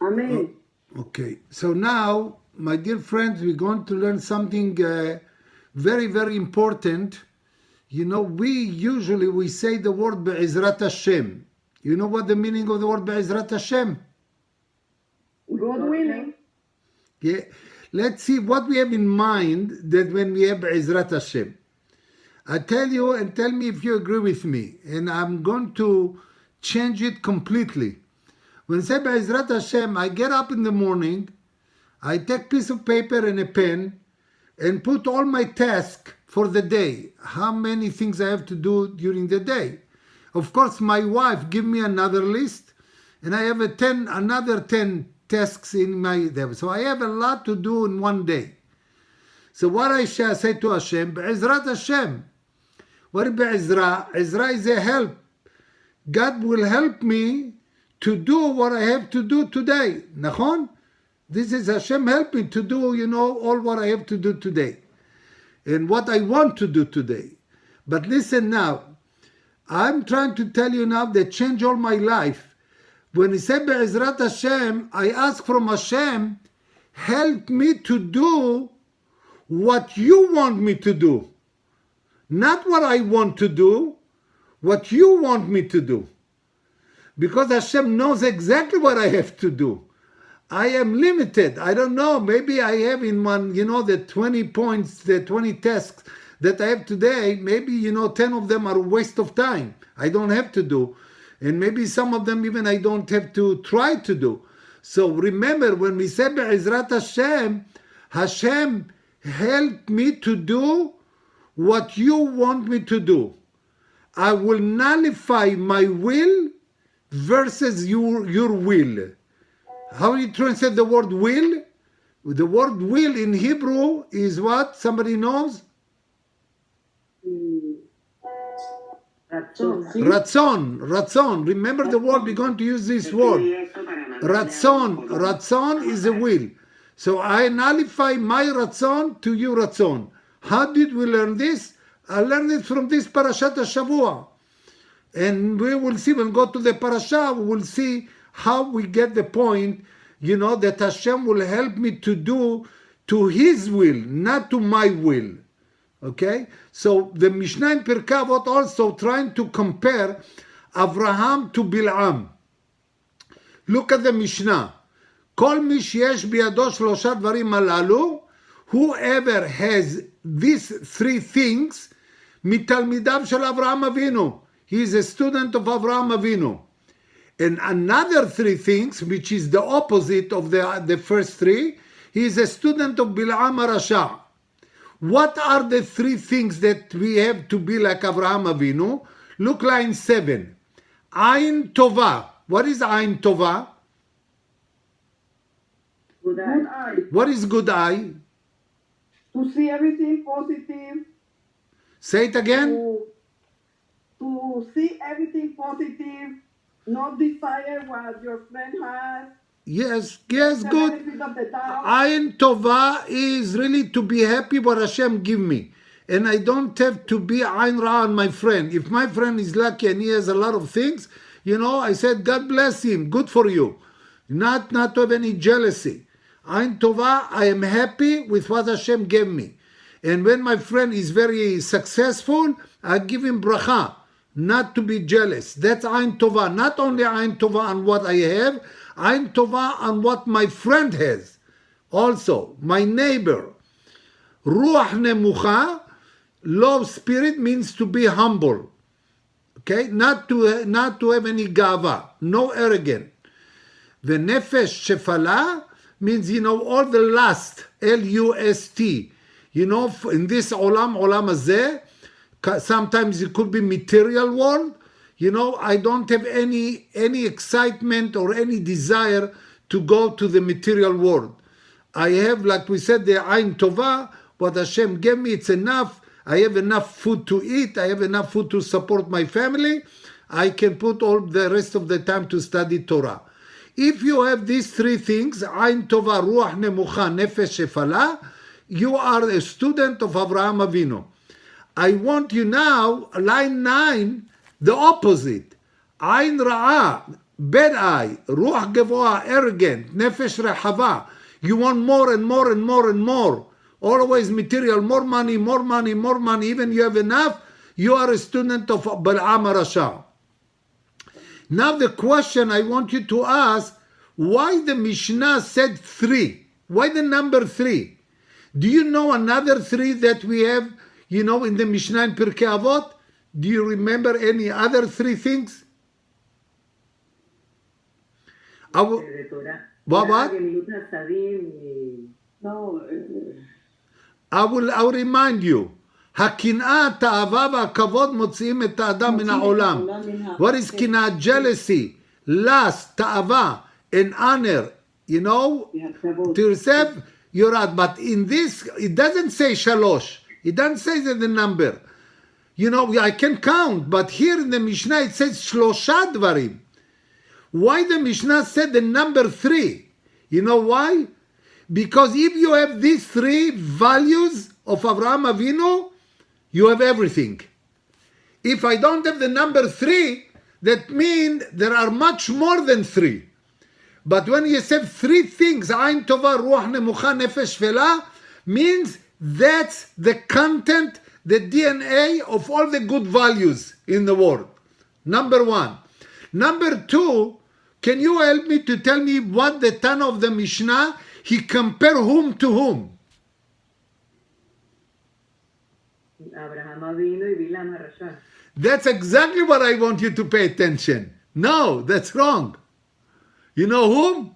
Amen. Okay, so now, my dear friends, we're going to learn something very, very important. You know, we say the word Be'ezrat Hashem. You know what the meaning of the word Be'ezrat Hashem? God willing. Yeah. Let's see what we have in mind that when we have Be'ezrat Hashem. I tell you and tell me if you agree with me. And I'm going to change it completely. When I say Be'ezrat Hashem, I get up in the morning, I take a piece of paper and a pen and put all my tasks for the day, how many things I have to do during the day. Of course, my wife give me another list, and I have another 10 tasks in my day. So I have a lot to do in one day. So what I shall say to Hashem, Be'ezrat Hashem. What is Be'ezra? Ezra is a help. God will help me to do what I have to do today. Nachon? This is Hashem helping to do, all what I have to do today. And what I want to do today. But listen now. I'm trying to tell you now that change all my life. When he said Be'ezrat Hashem, I ask from Hashem, help me to do what you want me to do. Not what I want to do, what you want me to do. Because Hashem knows exactly what I have to do. I am limited. I don't know. Maybe I have in one, the 20 points, the 20 tasks that I have today. Maybe, 10 of them are a waste of time. I don't have to do. And maybe some of them even I don't have to try to do. So remember, when we say Be'ezrat Hashem, Hashem help me to do what you want me to do. I will nullify my will versus your will. How do you translate the word will? The word will in Hebrew is what? Somebody knows? Razon. Remember the word, we're going to use this word. Razon is a will. So I nullify my razon to your razon. How did we learn this? I learned it from this Parashat HaShavua. And we will see, when we go to the parasha, we will see how we get the point, that Hashem will help me to do to His will, not to my will. Okay? So the Mishnah in Pirkei Avot also trying to compare Avraham to Bilam. Look at the Mishnah. Kol mi sheyesh biyado shlosha dvarim halalu, whoever has these three things, mitalmidav shel Avraham Avinu. He is a student of Avraham Avinu. And another three things, which is the opposite of the first three, he is a student of Bilam HaRasha. What are the three things that we have to be like Avraham Avinu? Look line 7. Ayin Tova. What is Ayin Tova? Good eye. What is good eye? To see everything positive. Say it again. To see everything positive. Not desire what your friend has. Yes, good. Ayin Tova is really to be happy what Hashem give me. And I don't have to be Ayin Ra on my friend. If my friend is lucky and he has a lot of things, I said, God bless him, good for you. Not to have any jealousy. Ayin Tova, I am happy with what Hashem gave me. And when my friend is very successful, I give him bracha. Not to be jealous. That's Ayin Tova. Not only Ayin Tova on what I have, Ayin Tova on what my friend has. Also, my neighbor. Ruach Nemucha, low spirit means to be humble. Okay? Not to have any gava. No arrogant. The Nefesh Shefala means, all the lust. L-U-S-T. In this olam hazeh, sometimes it could be material world. I don't have any excitement or any desire to go to the material world. I have, like we said, the Ayin Tova, what Hashem gave me, it's enough. I have enough food to eat. I have enough food to support my family. I can put all the rest of the time to study Torah. If you have these three things, Ayin Tova, Ruach Nemucha, Nefesh Shefala, you are a student of Avraham Avinu. I want you now, line 9, the opposite. Ayin Ra'ah, bad eye, רוח גבוה, arrogant, נפש רחבה. You want more and more and more and more. Always material, more money, more money, more money. Even you have enough, you are a student of Bilam Rasha. Now the question I want you to ask, why the Mishnah said 3? Why the number 3? Do you know another 3 that we have, in the Mishnah in Pirkei Avot? Do you remember any other 3 things? What? No. I'll remind you. הקנאה, התאווה והכבוד מוציאים את האדם מן העולם. What is קנאה? Jealousy, lust, תאווה, and honor, to yourself, you're right. But in this, it doesn't say 3. It doesn't say the number. I can count, but here in the Mishnah it says 3 דברים. Why the Mishnah said the number 3? You know why? Because if you have these 3 values of Avraham Avinu, you have everything. If I don't have the number 3, that means there are much more than 3. But when you say 3 things, Ain Tova, Ruach Nemucha, Nefesh Shvela, means that's the content, the DNA of all the good values in the world. Number 1. Number 2, can you help me to tell me what the Tana of the Mishnah, he compare whom to whom? Abraham Avinu y Bilam Rasha. That's exactly what I want you to pay attention. No, that's wrong. You know whom?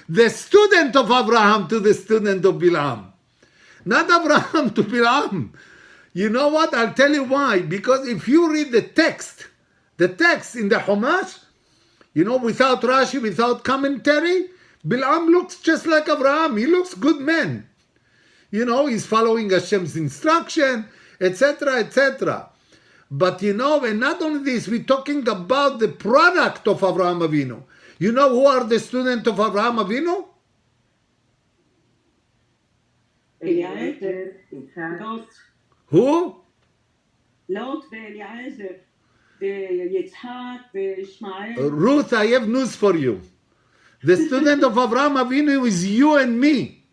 The student of Abraham to the student of Bilam. Not Abraham to Bilam. You know what? I'll tell you why. Because if you read the text in the Chumash, without Rashi, without commentary, Bilam looks just like Abraham. He looks good man. He's following Hashem's instruction, etc., etc. But and not only this, we're talking about the product of Avraham Avinu. You know who are the students of Avraham Avinu? Who? Lot ואליעזר ויצחק וישמעאל. Ruth, I have news for you. The student of Avraham Avinu is you and me.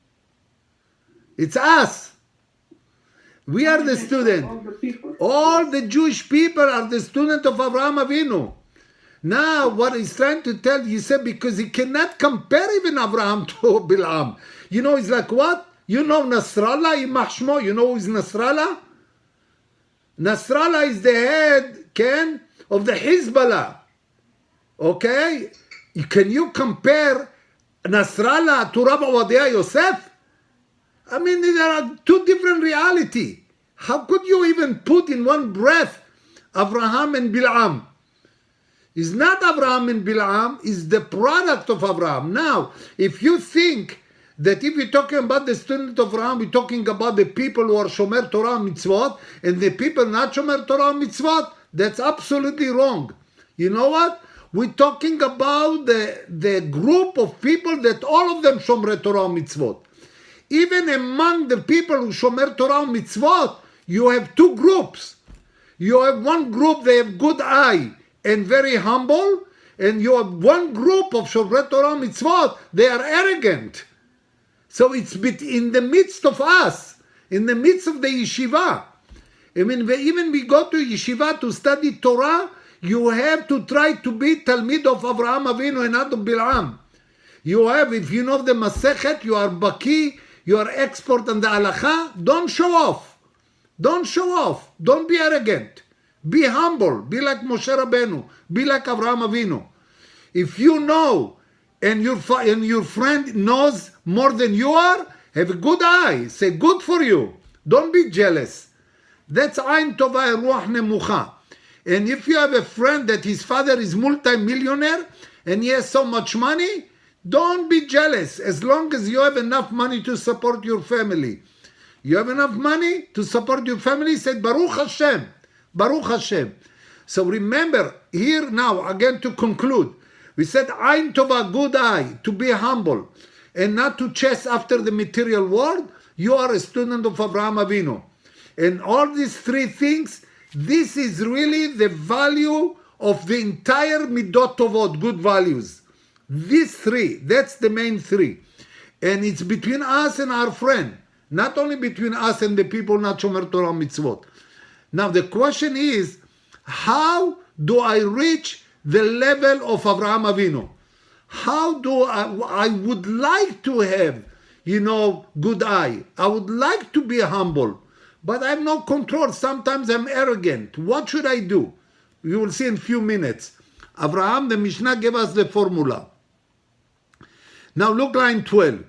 It's us. We are the student. All the Jewish people are the student of Avraham Avinu. Now, what he's trying to tell you, he said, because he cannot compare even Avraham to Bilam. It's like what? Nasrallah, Imach Shmo. You know who is Nasrallah? Nasrallah is the head, of the Hezbollah. Okay? Can you compare Nasrallah to Rabbi Ovadia Yosef? I mean, there are 2 different reality. How could you even put in one breath Avraham and Bilam? It's not Avraham and Bilam, it's the product of Avraham. Now, if you think that if we're talking about the student of Avraham, we're talking about the people who are Shomer Torah and Mitzvot, and the people not Shomer Torah and Mitzvot, that's absolutely wrong. You know what? We're talking about the group of people that all of them Shomer Torah and Mitzvot. Even among the people who Shomer Torah and Mitzvot, you have 2 groups. You have one group, they have good eye and very humble, and you have one group of Shomer Torah and Mitzvot, they are arrogant. So it's in the midst of us, in the midst of the yeshiva. I mean, even we go to yeshiva to study Torah, you have to try to be Talmid of Avraham Avinu and not of Bilam. You have, if you know the Masechet, you are Baki, you are expert on the halacha, don't show off. Don't show off. Don't be arrogant. Be humble. Be like Moshe Rabbeinu. Be like Avraham Avinu. If you know and your friend knows more than you are, have a good eye. Say good for you. Don't be jealous. That's Ain Tova Ruach Nemucha. And if you have a friend that his father is multi-millionaire and he has so much money, don't be jealous. As long as you have enough money to support your family. You have enough money to support your family, say Baruch Hashem. Baruch Hashem. So remember, here now, again to conclude, we said Ain Tova, good eye, to be humble and not to chase after the material world. You are a student of Avraham Avinu. And all these 3 things, this is really the value of the entire midot tovot, good values. These three, that's the main three. And it's between us and our friend, not only between us and the people not Shomer Torah mitzvot. Now the question is, how do I reach the level of Avraham Avinu? How do I would like to have, good eye. I would like to be humble, but I have no control. Sometimes I'm arrogant. What should I do? You will see in a few minutes. Avraham, the Mishnah gave us the formula. Now look line 12.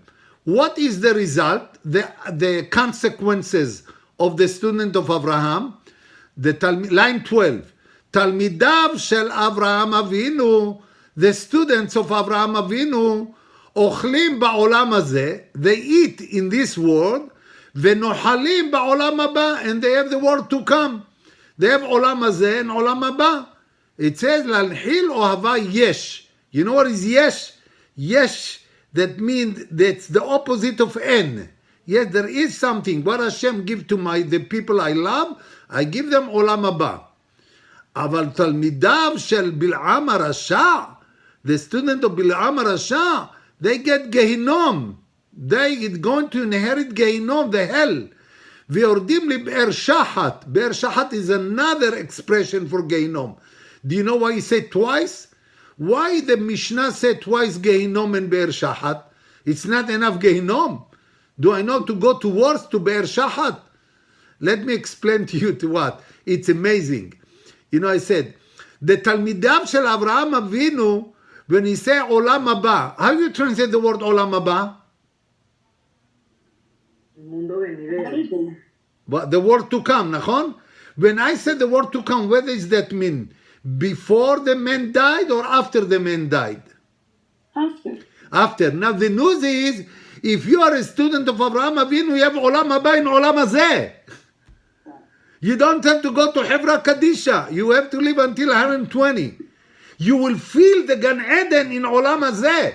What is the result, the consequences of the student of Avraham? Line 12. Talmidav shel Avraham Avinu, the students of Avraham Avinu, ochlim ba'olam hazeh, they eat in this world, v'nohalim ba'olam haba, and they have the world to come. They have olam hazeh and olam haba. It says, lalhil ohava yesh. You know what is yesh? Yesh, that means that's the opposite of en. Yes, there is something. What Hashem give to the people I love, I give them olam haba. Aval talmidav shel Bilam harasha, the student of Bilam harasha, they get Gehinom. They are going to inherit Gehinom, the hell. V'yordim li be'er shahat. Be'er shahat is another expression for Gehinom. Do you know why he said twice? Why the Mishnah said twice Gehinom and Be'er shahat? It's not enough Gehinom. Do I know to go to worse, to Be'er shahat? Let me explain to you to what. It's amazing. I said, the Talmidav shel Avraham Avinu, when he say Olam Haba, how do you translate the word Olam Haba? Mundo venidero. But the word to come, nachon? When I said the word to come, what does that mean? Before the man died or after the man died? After. After. Now the news is, if you are a student of Avraham Avinu, you have Olam Haba and Olam Hazeh. You don't have to go to Hevra Kadisha. You have to live until 120. You will feel the Gan Eden in Olam Hazeh.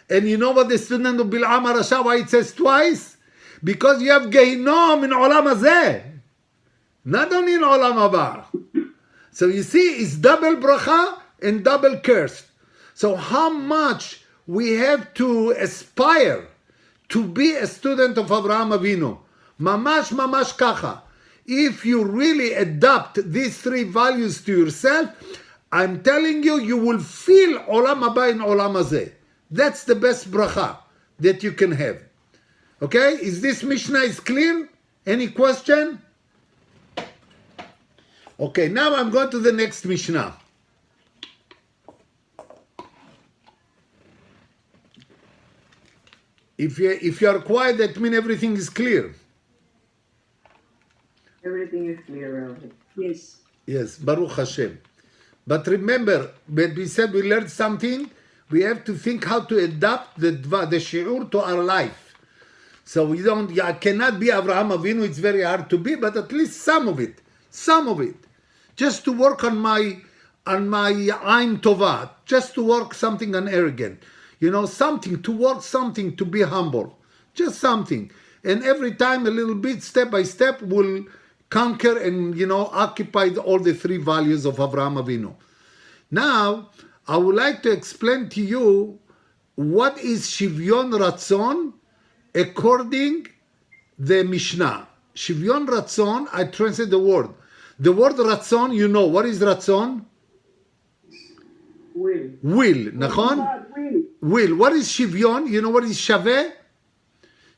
And you know what the student of Bilam harasha, why it says twice? Because you have Gehinom in Olam Hazeh. Not only in Olam Haba. So you see, it's double bracha and double curse. So how much we have to aspire to be a student of Avraham Avinu. Mamash, mamash kacha. If you really adopt these three values to yourself, I'm telling you, you will feel Olam Haba in Olam Hazeh. That's the best bracha that you can have. Okay? Is this Mishnah is clear? Any question? Okay, now I'm going to the next Mishnah. If you are quiet, that means everything is clear. Everything is clear, Rabbi. Yes. Yes, Baruch Hashem. But remember, when we said we learned something, we have to think how to adapt the shiur to our life. So I cannot be Avraham Avinu, it's very hard to be, but at least some of it. Just to work on my Ain Tova, just to work something on arrogant. Something, to work something, to be humble. Just something. And every time a little bit, step by step, will conquer and, occupy all the three values of Avraham Avinu. Now, I would like to explain to you what is Shivyon Ratzon according the Mishnah. Shivyon Ratzon, I translate the word. The word Ratzon, you know, what is Ratzon? Will. Will, nachon? Will. What is Shivyon? You know what is Shaveh?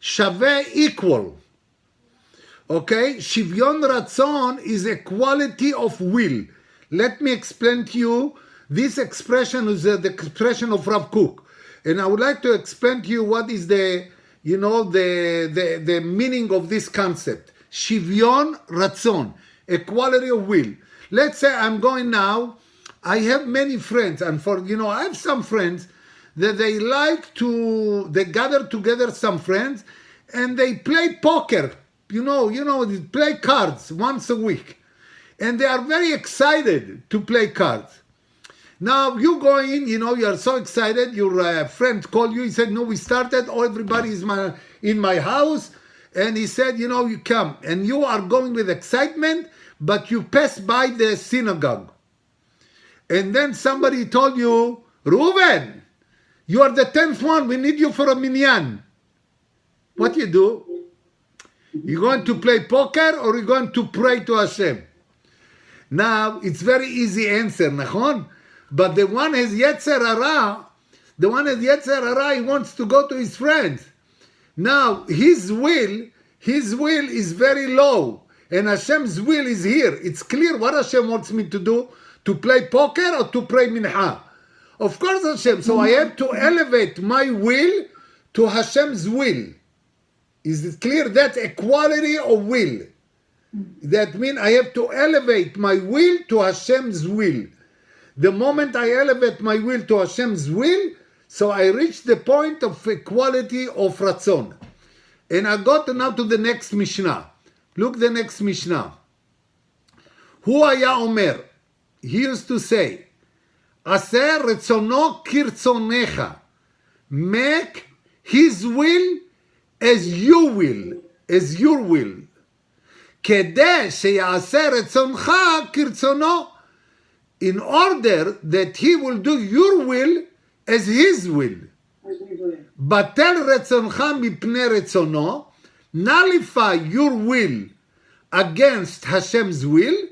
Shaveh, equal. Okay? Shivyon Ratzon is a quality of will. Let me explain to you. This expression is the expression of Rav Kook. And I would like to explain to you what is the meaning of this concept. Shivyon Ratzon, a quality of will. Let's say I'm going now, I have many friends, and I have some friends that they gather together some friends, and they play poker, they play cards once a week. And they are very excited to play cards. Now you go in, you are so excited, your friend called you, he said, no, we started, everybody is in my house, and he said, you come, and you are going with excitement, but you pass by the synagogue. and then somebody told you, Reuven, you are the 10th one, we need you for a minyan. What you do? You going to play poker or you going to pray to Hashem? Now, it's very easy answer, nachon? But the one has Yetzer Hara, he wants to go to his friends. Now, his will is very low. And Hashem's will is here. It's clear what Hashem wants me to do, to play poker or to pray mincha. Of course, Hashem. So I have to elevate my will to Hashem's will. Is it clear? That's equality of will. That means I have to elevate my will to Hashem's will. The moment I elevate my will to Hashem's will, so I reach the point of equality of razon. And I got now to the next Mishnah. Look the next Mishnah. Hu haya omer. He used to say, Aser retzono kirtzonecha. Make his will as you will, as your will. כדי שיעשה רצונך כרצונו, in order that he will do your will as his will. בטל רצונך מפני רצונו, nullify your will against Hashem's will,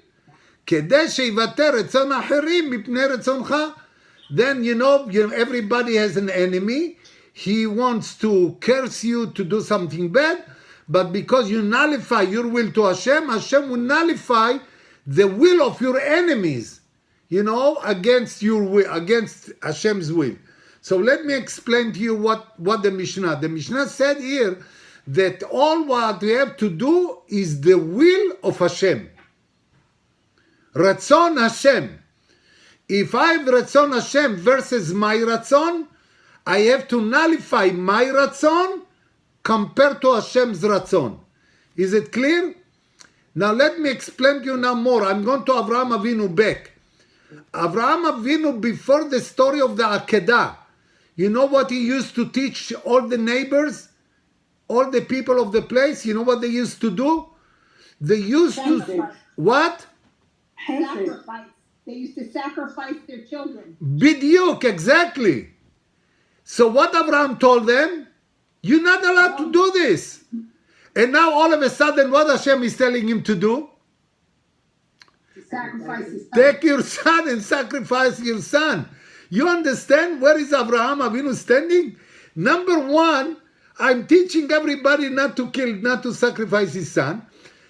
כדי שיבטל רצון אחרים מפני רצונך. Then you know everybody has an enemy. He wants to curse you to do something bad, but because you nullify your will to Hashem, Hashem will nullify the will of your enemies, against your will, against Hashem's will. So let me explain to you what the Mishnah said here, that all what we have to do is the will of Hashem. Ratzon Hashem. If I have Ratzon Hashem versus my Ratzon, I have to nullify my Ratzon compared to Hashem's Ratzon. Is it clear? Now let me explain to you now more. I'm going to Avraham Avinu back. Avraham Avinu, before the story of the Akedah, you know what he used to teach all the neighbors, all the people of the place? You know what they used to do? They used to... What? Sacrifice. They used to sacrifice their children. Bidyuk, exactly. So what Abraham told them? You're not allowed to do this. And now all of a sudden, what Hashem is telling him to do? Sacrifice his son. Take your son and sacrifice your son. You understand where is Abraham Avinu standing? Number one, I'm teaching everybody not to kill, not to sacrifice his son.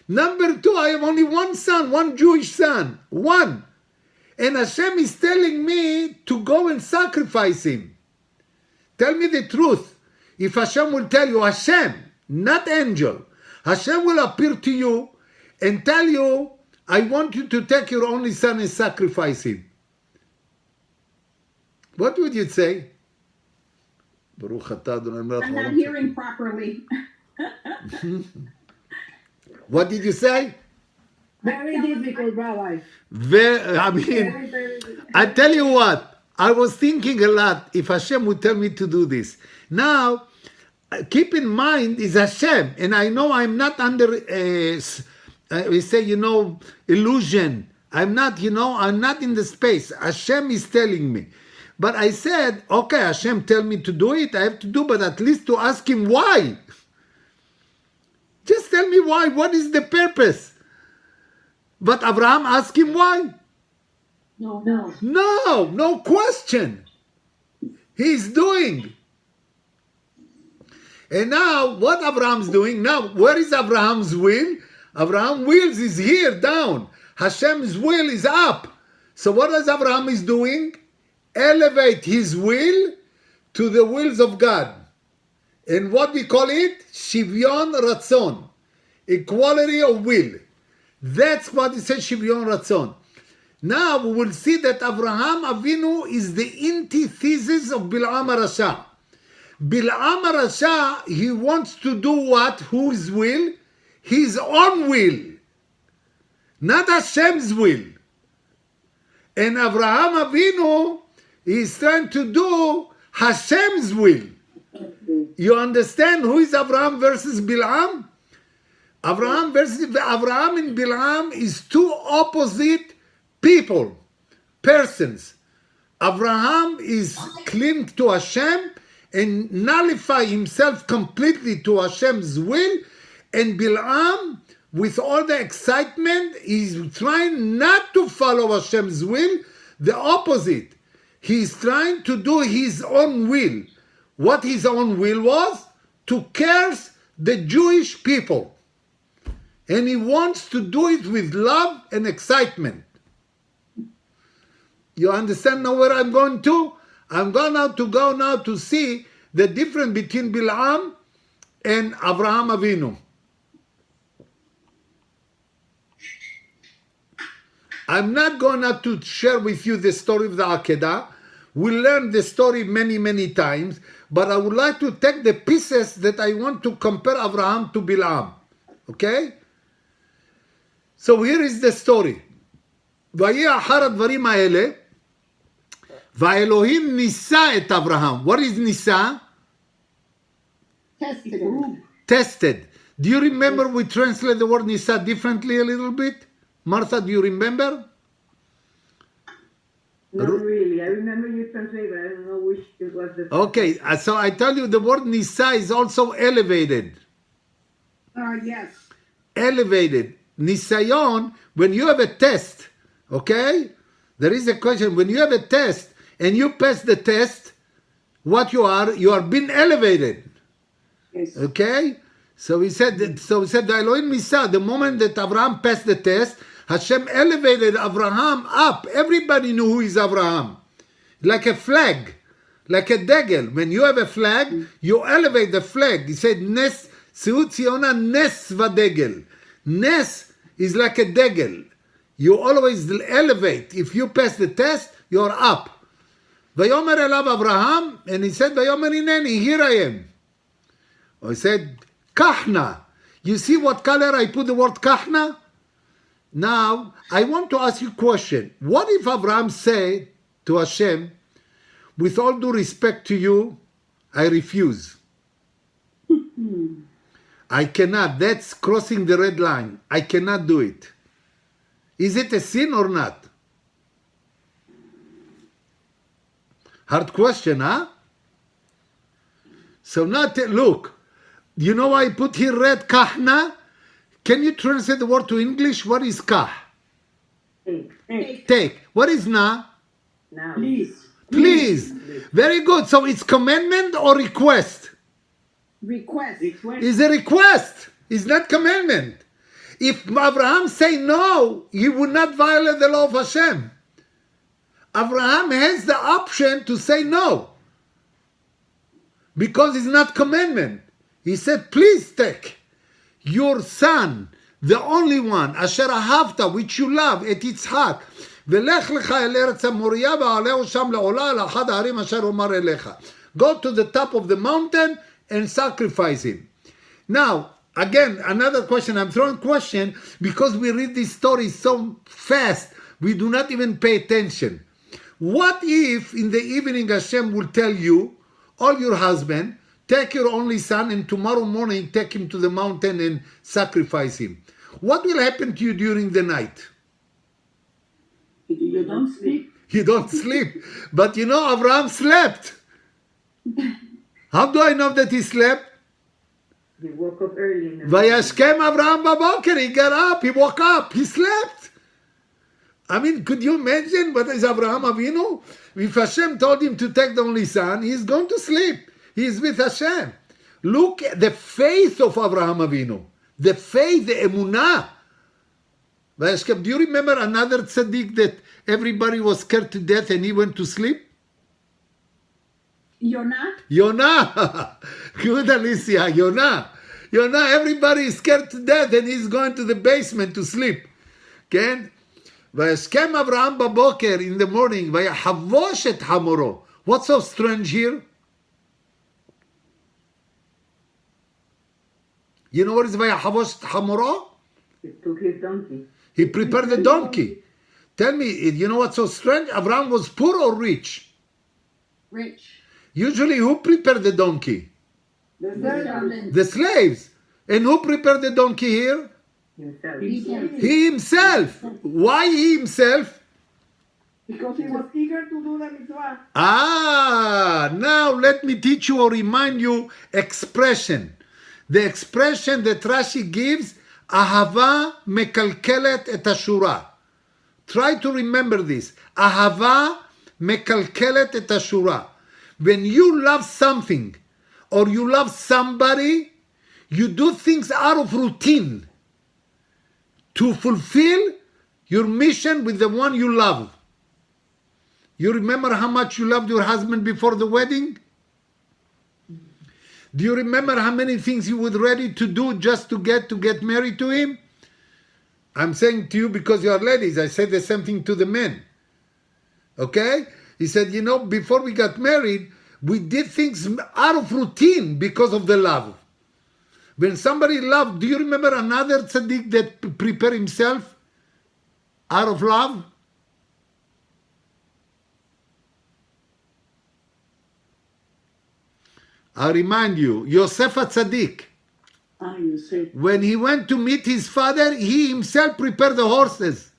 Number two, I have only one son, one Jewish son. One. And Hashem is telling me to go and sacrifice him. Tell me the truth. If Hashem will tell you, Hashem, not angel, Hashem will appear to you and tell you, I want you to take your only son and sacrifice him. What would you say? I'm not hearing properly. What did you say? Very difficult, Rabbi. I tell you what, I was thinking a lot if Hashem would tell me to do this. Now, keep in mind, is Hashem, and I know I'm not under, we say, illusion. I'm not in the space. Hashem is telling me. But I said, okay, Hashem tell me to do it, I have to do, but at least to ask him why. Just tell me why. What is the purpose? But Abraham asked him why. No question. He's doing. And now, what Abraham's doing? Now, where is Abraham's will? Abraham's will is here, down. Hashem's will is up. So what is Abraham is doing? Elevate his will to the wills of God. And what we call it? Shivyon Ratzon. Equality of will. That's what it says, Shivyon Ratzon. Now we will see that Avraham Avinu is the antithesis of Bilam Rasha. Bilam Rasha, he wants to do what? Whose will? His own will. Not Hashem's will. And Avraham Avinu is trying to do Hashem's will. You understand who is Abraham versus Bilam? Abraham and Bilam is two opposite people. persons. Abraham is cling to Hashem and nullify himself completely to Hashem's will, and Bilam, with all the excitement, is trying not to follow Hashem's will, the opposite. He's trying to do his own will. What his own will was? To curse the Jewish people. And he wants to do it with love and excitement. You understand now where I'm going to? I'm going to go now to see the difference between Bilam and Abraham Avinu. I'm not going to share with you the story of the Akedah. We learned the story many, many times, but I would like to take the pieces that I want to compare Abraham to Bilam. Okay? So here is the story. ויהי אחר הדברים האלה, והאלוהים ניסה את אברהם. What is ניסה? Tested. Tested. Do you remember we translate the word ניסה differently a little bit? Martha, do you remember? Not really. I remember you translate, but I don't know which it was the. Okay, so I tell you the word nisa is also elevated. Yes. Elevated. Nisayon, when you have a test, okay? There is a question. When you have a test and you pass the test, what you are being elevated. Yes. Okay? So he said, the Elohim Nisa, the moment that Abraham passed the test, Hashem elevated Abraham up. Everybody knew who is Abraham. Like a flag, like a degel. When you have a flag, you elevate the flag. He said, Nes, Seut Ziona Nes vadegel. Nes is like a degel. You always elevate. If you pass the test, you're up. Vayomer elav Abraham, and he said, Vayomer ineni, here I am. He said, Kahna. You see what color I put the word Kahna? Now, I want to ask you a question. What if Abraham said to Hashem, with all due respect to you, I refuse. I cannot. That's crossing the red line. I cannot do it. Is it a sin or not? Hard question, huh? So now, look. You know why I put here red kahna? Can you translate the word to English? What is kah? Take. What is na? Now. Please. Very good. So it's commandment or request? Request. It's a request. It's not commandment. If Abraham say no, he would not violate the law of Hashem. Abraham has the option to say no. Because it's not commandment. He said, please take your son, the only one, Asher Ahavta, which you love, et Yitzhak, ולך לך אל ארץ המוריה ועלהו שם לעולה על אחד הערים אשר אומר אליך. Go to the top of the mountain and sacrifice him. Now, again, another question. I'm throwing question because we read this story so fast, we do not even pay attention. What if in the evening Hashem will tell you, or your husband, take your only son and tomorrow morning take him to the mountain and sacrifice him? What will happen to you during the night? You don't sleep. You don't sleep. But you know, Abraham slept. How do I know that he slept? He woke up early in the Vayashkem Abraham baboker. He got up. He woke up. He slept. I mean, could you imagine what is Abraham Avinu? If Hashem told him to take the only son, he's going to sleep. He's with Hashem. Look at the faith of Abraham Avinu. The faith, the emunah. Do you remember another tzaddik that everybody was scared to death and he went to sleep? Yonah? Yonah. Good, Alicia. Yonah. Yonah, everybody is scared to death and he's going to the basement to sleep. Okay? Vayashkem Abraham baboker in the morning. Vayahavosh et hamoro. What's so strange here? You know what is Vayahavosh et hamoro? He took his donkey. He prepared the donkey. Tell me, you know what's so strange? Abraham was poor or rich? Rich. Usually, who prepared the donkey? The Servant. The slaves. And who prepared the donkey here? himself. He himself. Why he himself? Because he was eager to do the mitzvah. Now let me teach you or remind you expression. The expression that Rashi gives, ahava mekalkelet et ashura. Try to remember this. Ahava mekalkelet et ashura. When you love something or you love somebody, you do things out of routine to fulfill your mission with the one you love. You remember how much you loved your husband before the wedding? Do you remember how many things you were ready to do just to get married to him? I'm saying to you because you are ladies. I said the same thing to the men. Okay? He said, you know, before we got married, we did things out of routine because of the love. When somebody loved, do you remember another tzaddik that prepared himself out of love? I remind you, Yosef HaTzadik. You say. When he went to meet his father, he himself prepared the horses.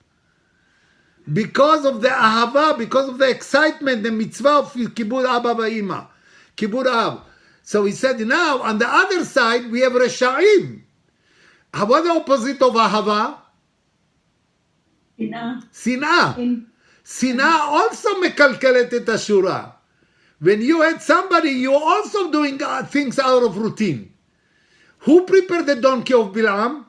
Because of the ahava, because of the excitement, the mitzvah of kibud abba va'ima. Kibud ab. So he said, now on the other side, we have Reshaim. What the opposite of ahava? Sinah. Sinah also mekalkelet et ashura. When you hate somebody, you're also doing things out of routine. Who prepared the donkey of Bilam?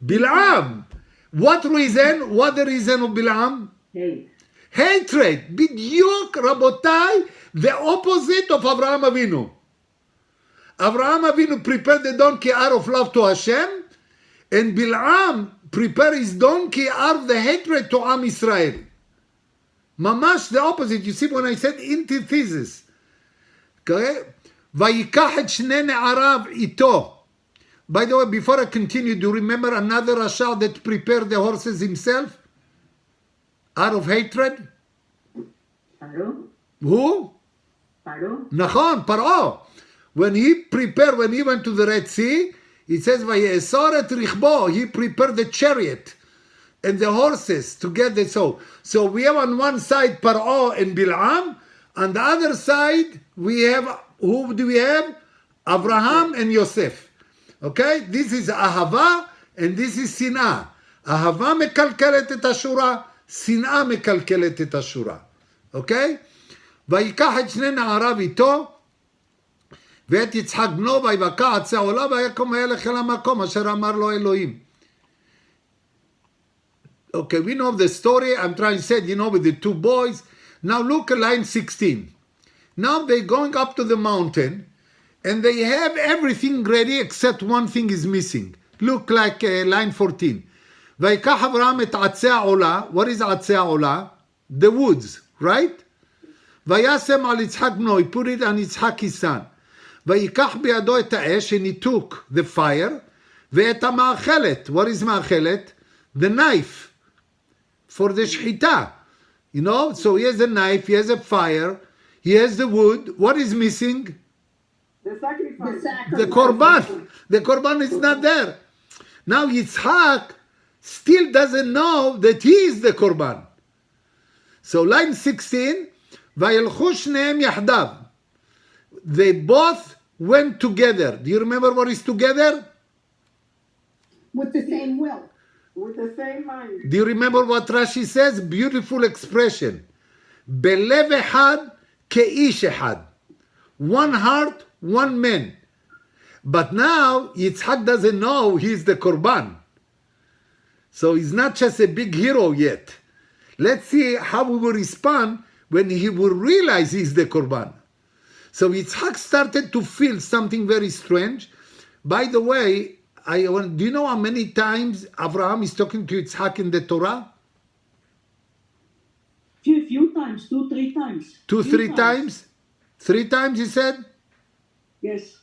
Bilam. What reason? What the reason of Bilam? Hatred. Bidyuk, Rabotai, the opposite of Avraham Avinu. Avraham Avinu prepared the donkey out of love to Hashem, and Bilam prepared his donkey out of the hatred to Am Israel. Mamash the opposite. You see when I said antithesis. Okay? ויקח את שני נעריו איתו. By the way, before I continue, do you remember another Rasha that prepared the horses himself? Out of hatred? Paro. Who? Paro. Nachon, Paro. When he went to the Red Sea, it says, ויאסור את רכבו. He prepared the chariot and the horses to get it. So we have on one side Paro and Bilam. On the other side, we have, who do we have? Abraham and Yosef. Okay? This is Ahava and this is Sinah. Ahava mekalkelet et ashura, Sinah mekalkelet et ashura. Okay? ויקח את שני נעריו איתו, ואת יצחק בנו, ויבקע עצי עולה, ויקום הילך אל המקום אשר אמר לו אלוהים. Okay, we know the story. I'm trying to say, with the two boys. Now look at line 16. Now they're going up to the mountain and they have everything ready except one thing is missing. Look like line 14. ויקח אברהם את עצי העולה. What is עצי העולה? The woods, right? וישם על יצחק בנו. He put it on יצחק his son. ויקח בידו את האש, and he took the fire. ואת המאכלת. What is מאכלת? The knife. For the shechita, so he has a knife, he has a fire, he has the wood. What is missing? The sacrifice. The korban. The korban is not there. Now Yitzhak still doesn't know that he is the korban. So line 16, וילכו שניהם יחדיו. They both went together. Do you remember what is together? With the same will. With the same mind. Do you remember what Rashi says? Beautiful expression. בלב אחד כאיש אחד. One heart, one man. But now Yitzhak doesn't know he's the korban. So he's not just a big hero yet. Let's see how we will respond when he will realize he's the korban. So Yitzhak started to feel something very strange. By the way, do you know how many times Abraham is talking to Yitzhak in the Torah? Few times, 2-3 times. 2-3 times? 3 times he said? Yes.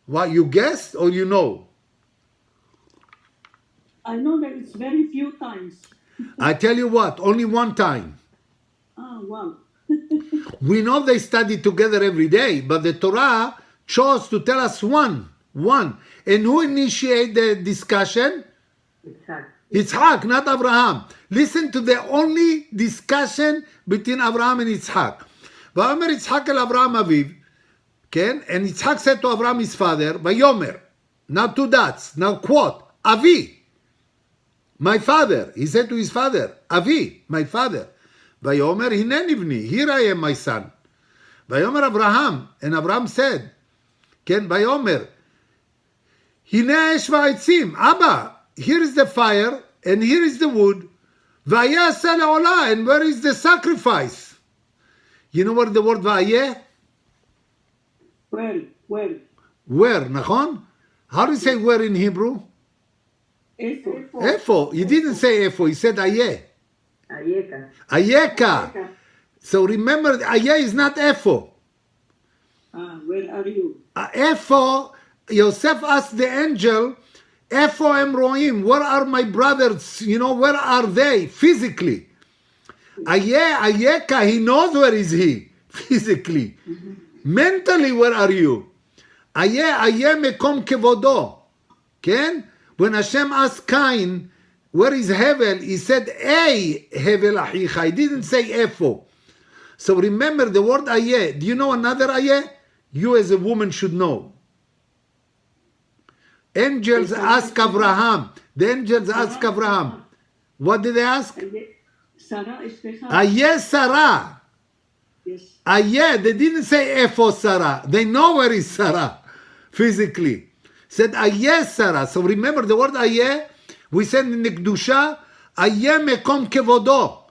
What, you guessed or you know? I know that it's very few times. I tell you what, only one time. Ah, wow. We know they study together every day, but the Torah chose to tell us one. And who initiated the discussion? Yitzhak, not Abraham. Listen to the only discussion between Abraham and Yitzhak. ויאמר יצחק אל אברהם אביו, כן? And Yitzhak said to Abraham his father, ויאמר, now two dots, now quote, אבי, my father. He said to his father, אבי, my father. ויאמר, הנני בני, here I am my son. ויאמר אברהם, and Abraham said, כן, ויאמר, הנה האש והעצים, אבא, here is the fire, and here is the wood, ויעשה לעולה, and where is the sacrifice? You know what the word ויהיה? Well, Where, נכון? How do you say where in Hebrew? effort. איפה. He didn't say איפה, he said איה. Ayeka. Ayeka. So remember, איה is not איפה. Where are you? איפה, Yosef asked the angel, איפה הם רואים? Where are my brothers? You know, where are they physically? Ayeka, he knows where is he physically. Mentally, where are you? איה מקום כבודו. כן? When Hashem asked Cain, where is Hevel? He said, Ei, Hevel achicha. He didn't say איפה. So remember the word איה. Do you know another איה? You as a woman should know. Angels ask Abraham. The angels ask Abraham. What did they ask? Sarah אשתך. Aye Sarah. Yes. Aye. They didn't say Efo Sarah. They know where is Sarah physically. Said Aye Sarah. So remember the word Aye. We said in the Kedusha, Aye mekom kevodo.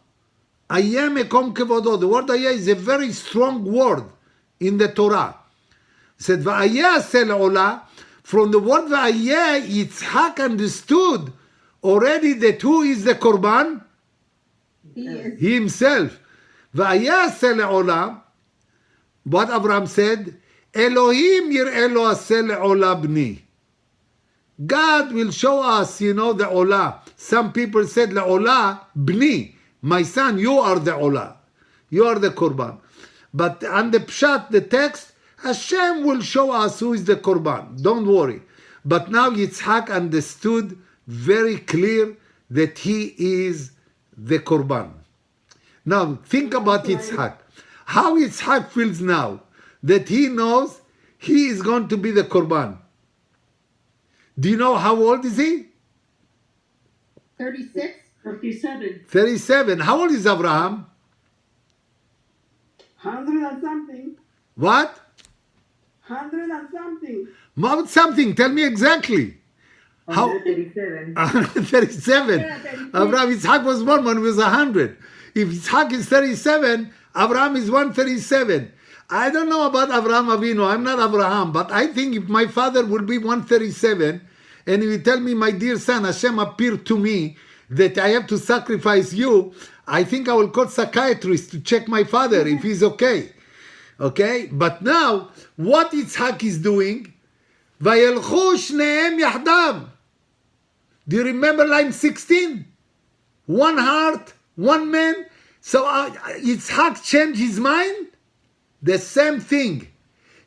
Aye mekom kevodo. The word Aye is a very strong word in the Torah. Said Va'aye asel ola. From the word Va'aye, Yitzhak understood already that who is the korban? He is. He himself. Va'aye asel ola. What Abraham said? Elohim yir'eh lo asel ola bni. God will show us, you know, the ola. Some people said the ola bni. My son, you are the ola. You are the korban. But on the pshat, the text, Hashem will show us who is the korban. Don't worry. But now Yitzhak understood very clear that he is the korban. Now think about Yitzhak. How Yitzhak feels now that he knows he is going to be the korban. Do you know how old is he? 36. 37. 37. How old is Abraham? 100 and something. What? 100 and something. About something. Tell me exactly. How? 137. 37. Abraham, Yitzhak was born when he was 100. If Yitzhak is 37, Abraham is 137. I don't know about Abraham Avinu. I'm not Abraham, but I think if my father would be 137 and he will tell me, my dear son, Hashem appeared to me that I have to sacrifice you, I think I will call psychiatrist to check my father if he's okay. Okay? But now, what Yitzhak is doing, וילכו שניהם יחדיו. Do you remember line 16? One heart, one man. So Yitzhak changed his mind? The same thing.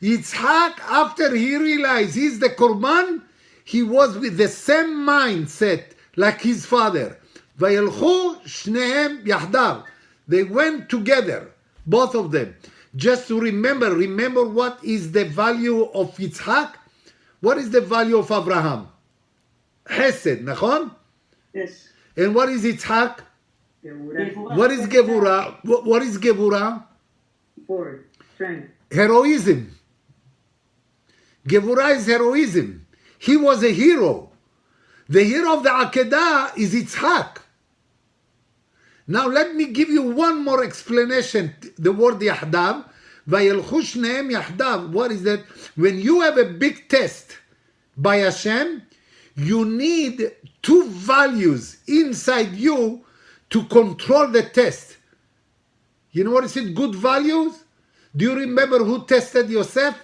Yitzhak, after he realized he's the korban, he was with the same mindset like his father. וילכו שניהם יחדיו. They went together, both of them. Just to remember what is the value of Yitzhak? What is the value of Abraham? Hesed, נכון? Yes. And what is Yitzhak? Gevurah. What is Gevurah? What is Gevurah? Force, strength. Heroism. Gevurah is heroism. He was a hero. The hero of the Akedah is Yitzhak. Now let me give you one more explanation. The word Yahdav. וילכו שניהם יחדיו. What is that? When you have a big test by Hashem, you need two values inside you to control the test. You know what is it? Good values? Do you remember who tested Yosef?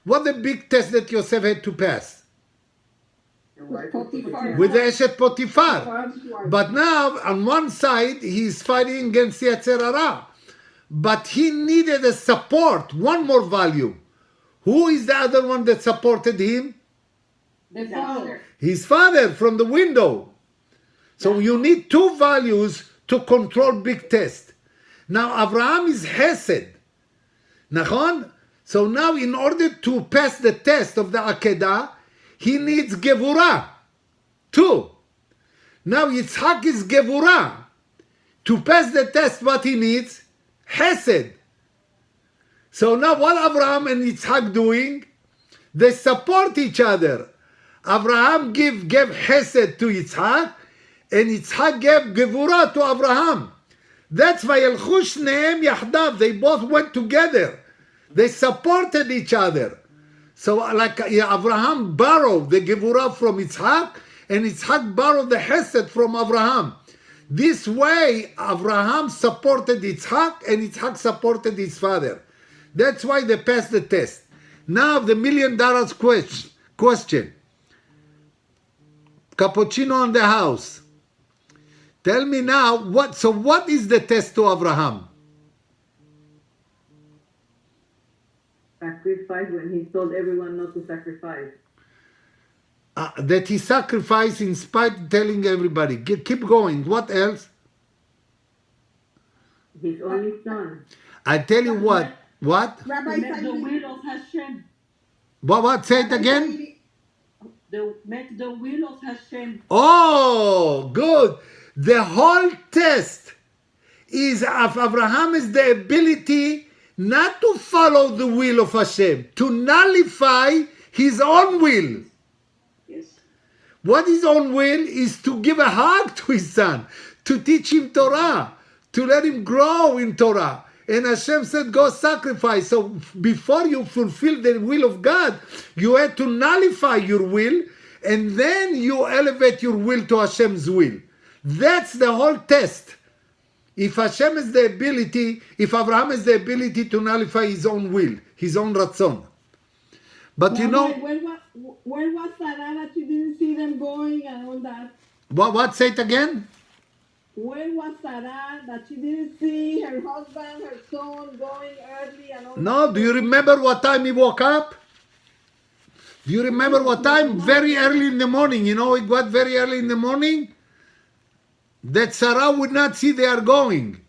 What the big test that Yosef had to pass? Potiphar. With the Eshet Potiphar. But now, on one side, he's fighting against Yetzer Hara. But he needed a support, one more value. Who is the other one that supported him? The father. His father from the window. So you need two values to control big test. Now Abraham is Hesed. Nachon? So now in order to pass the test of the Akedah, he needs Gevurah. Two. Now Yitzhak is Gevurah. To pass the test, what he needs? Hesed. So now what Abraham and Yitzhak doing? They support each other. Abraham gave Hesed to Yitzhak, and Yitzhak gave Gevurah to Abraham. That's why Yelchu Shneim Yahdav. They both went together. They supported each other. So like Abraham borrowed the Gevurah from Yitzhak, and Yitzhak borrowed the Hesed from Abraham. This way, Abraham supported Yitzhak, and Yitzhak supported his father. That's why they passed the test. Now the $1 million question. Cappuccino in the house. Tell me now, what is the test to Abraham? Sacrifice when he told everyone not to sacrifice. That he sacrificed in spite of telling everybody. Keep going. What else? His only son. I tell you what. What? Rabbi Make the Saidi, will of Hashem. What? Say it Rabbi again. Saidi, Make the will of Hashem. Oh, good. The whole test is of Abraham is the ability not to follow the will of Hashem, to nullify his own will. Yes. What his own will is to give a hug to his son, to teach him Torah, to let him grow in Torah. And Hashem said, go sacrifice. So before you fulfill the will of God, you had to nullify your will, and then you elevate your will to Hashem's will. That's the whole test. If Hashem has the ability, if Abraham has the ability to nullify his own will, his own razon. But you know, Where was Sarah that you didn't see them going and all that? what? Say it again? Where was Sarah that she didn't see her husband, her son going early and all No, that? do you remember what time he woke up? Do you remember what time? Very early in the morning. You know, it got very early in the morning that Sarah would not see they are going.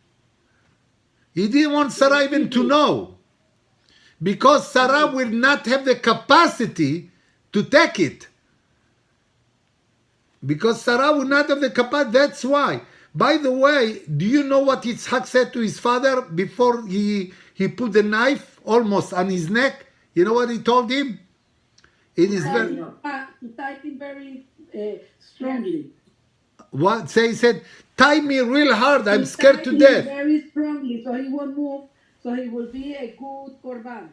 He didn't want Sarah even to know, because Sarah will not have the capacity to take it. Because Sarah would not have the capacity. That's why. By the way, do you know what Yitzhak said to his father before he put the knife almost on his neck? You know what he told him? It is very... To type it very Strongly. What? Say, he said, tie me real hard. I'm he scared typed to it death. very strongly so he won't move, so he will be a good korban.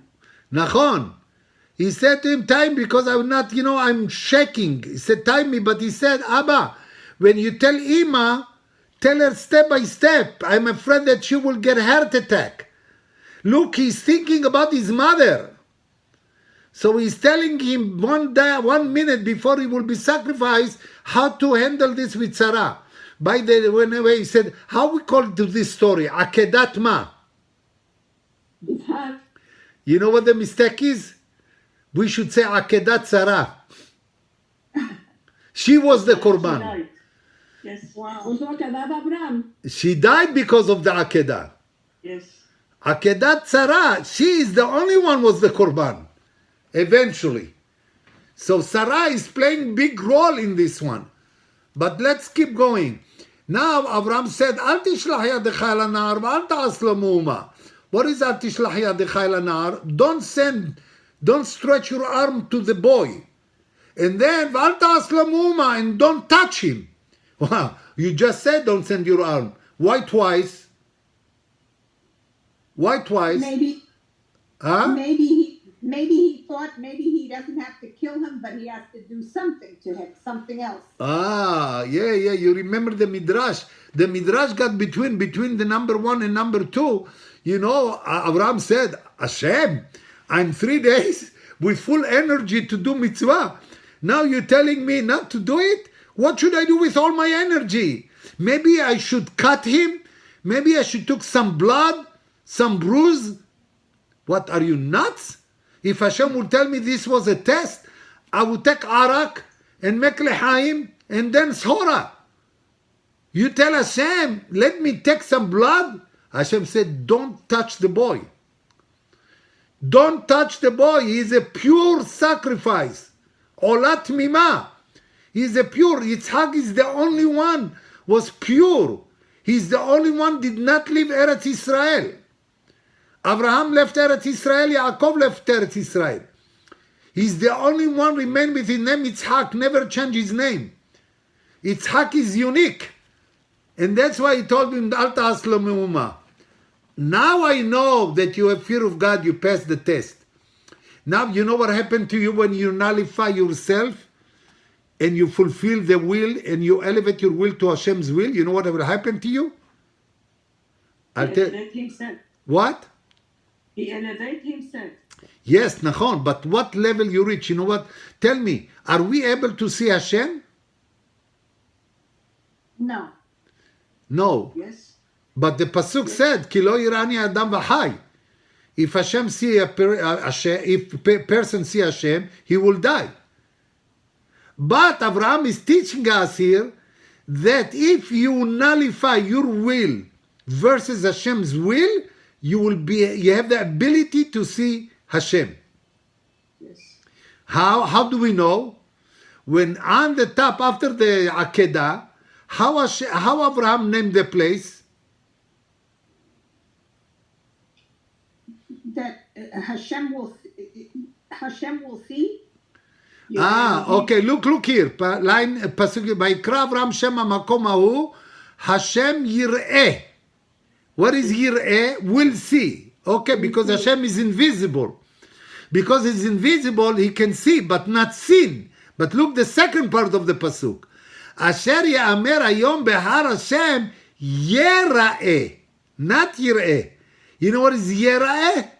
Nachon. He said to him, tie me because I'm not, I'm shaking. He said, tie me. But he said, Abba, when you tell Ima, tell her step by step. I'm afraid that she will get a heart attack. Look, he's thinking about his mother. So he's telling him 1 minute before he will be sacrificed how to handle this with Sarah. By the way, he said, how we call to this story? Akedat Ma. It's hard. You know what the mistake is? We should say Akedat Sarah. She was the She Korban. died. Yes. Also, Kedat Abraham. She died because of the Akedah. Yes. Akedat Sarah, she is the only one was the Korban. Eventually. So Sarah is playing big role in this one. But let's keep going. Now Abraham said, Al tishlach yadecha el hanar v'al ta'as lo me'uma. What is Al tishlach yadecha el hanar? Don't stretch your arm to the boy. And then v'al ta'as lo me'uma, and don't touch him. Wow, you just said don't send your arm. Why twice? Why twice? maybe Huh? maybe he thought maybe he doesn't have to kill him, but he has to do something to him, something else. Ah, yeah, you remember the Midrash. The Midrash got between the number 1 and number 2. Abraham said, Hashem, I'm 3 days with full energy to do mitzvah. Now you're telling me not to do it? What should I do with all my energy? Maybe I should cut him? Maybe I should take some blood, some bruise? What, are you nuts? If Hashem will tell me this was a test, I would take arak and make lehaim and then sora. You tell Hashem, let me take some blood. Hashem said, don't touch the boy. Don't touch the boy. He is a pure sacrifice. Olat mima. He is a pure. Yitzhak is the only one was pure. He's the only one did not leave Eretz Israel. Abraham left Eretz Israel. Yaakov left Eretz Israel. He's the only one remained with his name Yitzhak. Never changed his name. Yitzhak is unique. And that's why he told him, Al ta'as lo me'uma. Now I know that you have fear of God, you passed the test. Now you know what happened to you when you nullify yourself and you fulfill the will and you elevate your will to Hashem's will. You know what will happen to you? He elevate himself. What? He elevate himself. Yes, nachon, but what level you reach? You know what? Tell me, are we able to see Hashem? No. No. Yes. But the pasuk said, "Ki lo yirani adam v'chai." If Hashem see if person see Hashem, he will die. But Abraham is teaching us here that if you nullify your will versus Hashem's will, you have the ability to see Hashem. Yes. How do we know? When on the top after the Akedah, how Abraham named the place? That Hashem will see. Okay, look here. Line pasuk Vayikra Avraham Shem hamakom hahu Hashem yir'eh. What is yir'eh? Will see. Okay, because Hashem is invisible. Because he's invisible, he can see, but not seen. But look the second part of the pasuk. Asher ya'amer hayom behar Hashem yera'eh. Not yir'eh. You know what is yera'eh?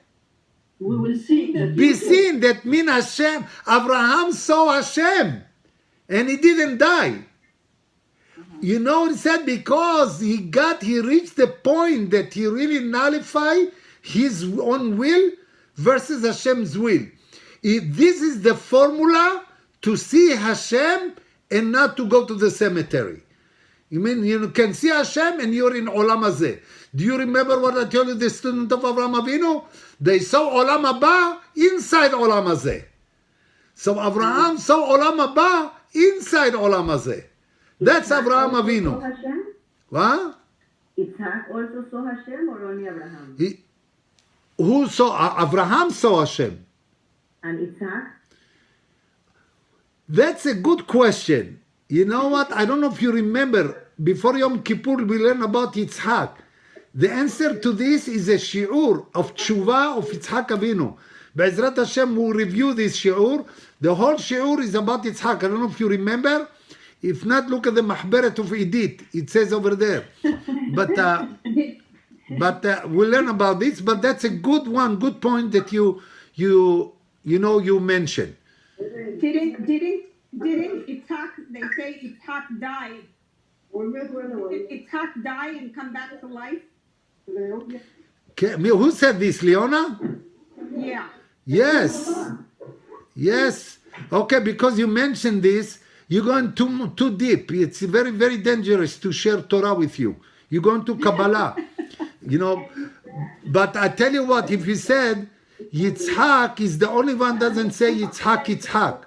We will see that. Be seen. That means Hashem. Abraham saw Hashem and he didn't die. You know what he said? Because he reached the point that he really nullified his own will versus Hashem's will. This is the formula to see Hashem and not to go to the cemetery. You mean you can see Hashem and you're in Olam Hazeh. Do you remember what I told you, the student of Avraham Avinu? They saw Olam Haba inside Olam Hazeh. So Avraham saw Olam Haba inside Olam Hazeh. That's Avraham Avinu. Hashem? What? Yitzhak also saw Hashem or only Abraham? Who saw? Avraham saw Hashem. And Yitzhak? That's a good question. You know what? I don't know if you remember, before Yom Kippur we learn about Yitzhak. The answer to this is a shi'ur of tshuva of Yitzhak Avinu. Be'ezrat Hashem will review this shi'ur. The whole shi'ur is about Yitzhak. I don't know if you remember. If not, look at the Mahberet of Edith. It says over there. But we'll learn about this. But that's a good one, good point that you mentioned. Didn't Yitzhak, they say Yitzhak died. Did Yitzhak die and come back to life? Who said this, Leona? Yeah. Yes. Okay, because you mentioned this, you're going too deep. It's very, very dangerous to share Torah with you. You're going to Kabbalah. But I tell you what, if you said Yitzhak is the only one doesn't say Yitzhak.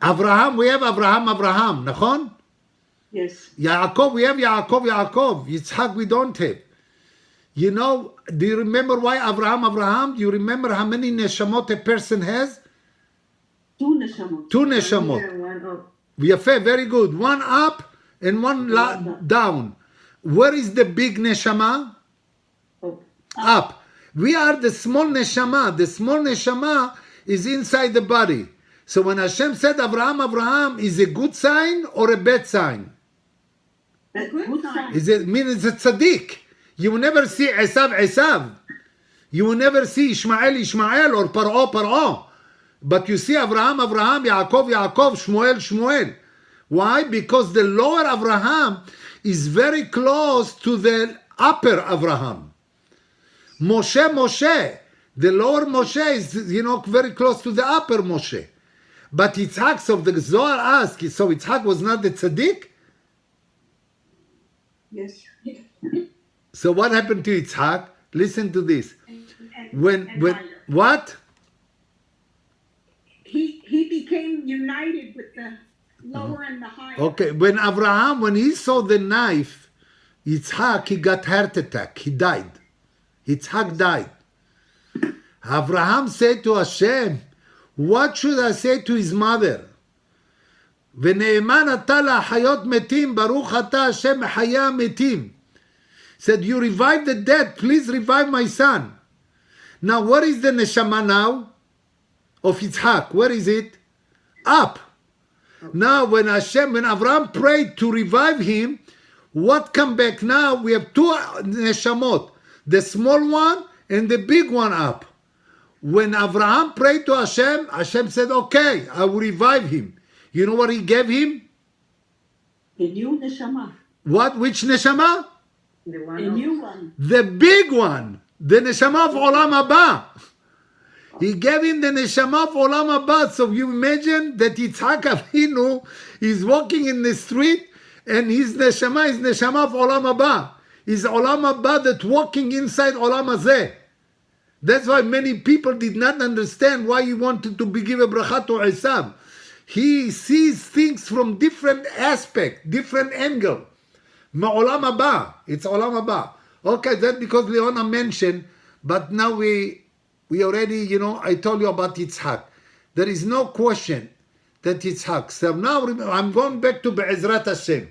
Abraham, we have Abraham, nachon? Yes. Yaakov, we have Yaakov. Yitzhak, we don't have. Do you remember why Abraham? Do you remember how many neshamot a person has? Two neshamot. Two neshamot. Yeah, one up. Very good. One up and one down. Where is the big neshama? Up. We are the small neshama. The small neshama is inside the body. So when Hashem said Abraham, is a good sign or a bad sign? A good sign. It's a tzaddik. You will never see Esav. You will never see Ishmael or Paro. But you see Abraham, Yaakov, Shmuel. Why? Because the lower Abraham is very close to the upper Abraham. Moshe. The lower Moshe is, very close to the upper Moshe. But Yitzhak, so the Zohar asks, so Yitzhak was not the tzaddik? Yes. So what happened to Yitzhak? Listen to this. When higher. what? He became united with the lower and the higher. Okay, when Abraham, when he saw the knife, Yitzhak, he got heart attack. He died. Yitzhak died. Abraham said to Hashem, what should I say to his mother? ונאמן אתה להחיות מתים, ברוך אתה השם מחיי המתים. Said, you revive the dead, please revive my son. Now, what is the neshama now of Yitzhak? Where is it? Up. Now, when Abraham prayed to revive him, what come back now? We have two neshamot, the small one and the big one up. When Abraham prayed to Hashem, Hashem said, okay, I will revive him. You know what he gave him? A new neshama. What? Which neshama? The A one of, new one. The big one. The neshama of Olam Haba. He gave him the neshama of Olam Haba. So you imagine that Yitzhak Avinu is walking in the street and his neshama is neshama of Olam Haba. Is Olam Haba that walking inside Olam Hazeh. That's why many people did not understand why he wanted to give a bracha to Esav. He sees things from different aspect, different angle. Ma'olam haba. It's olam haba. Okay, that's because Leona mentioned, but now we already, I told you about Yitzhak. There is no question that Yitzhak. So now I'm going back to Be'ezrat Hashem.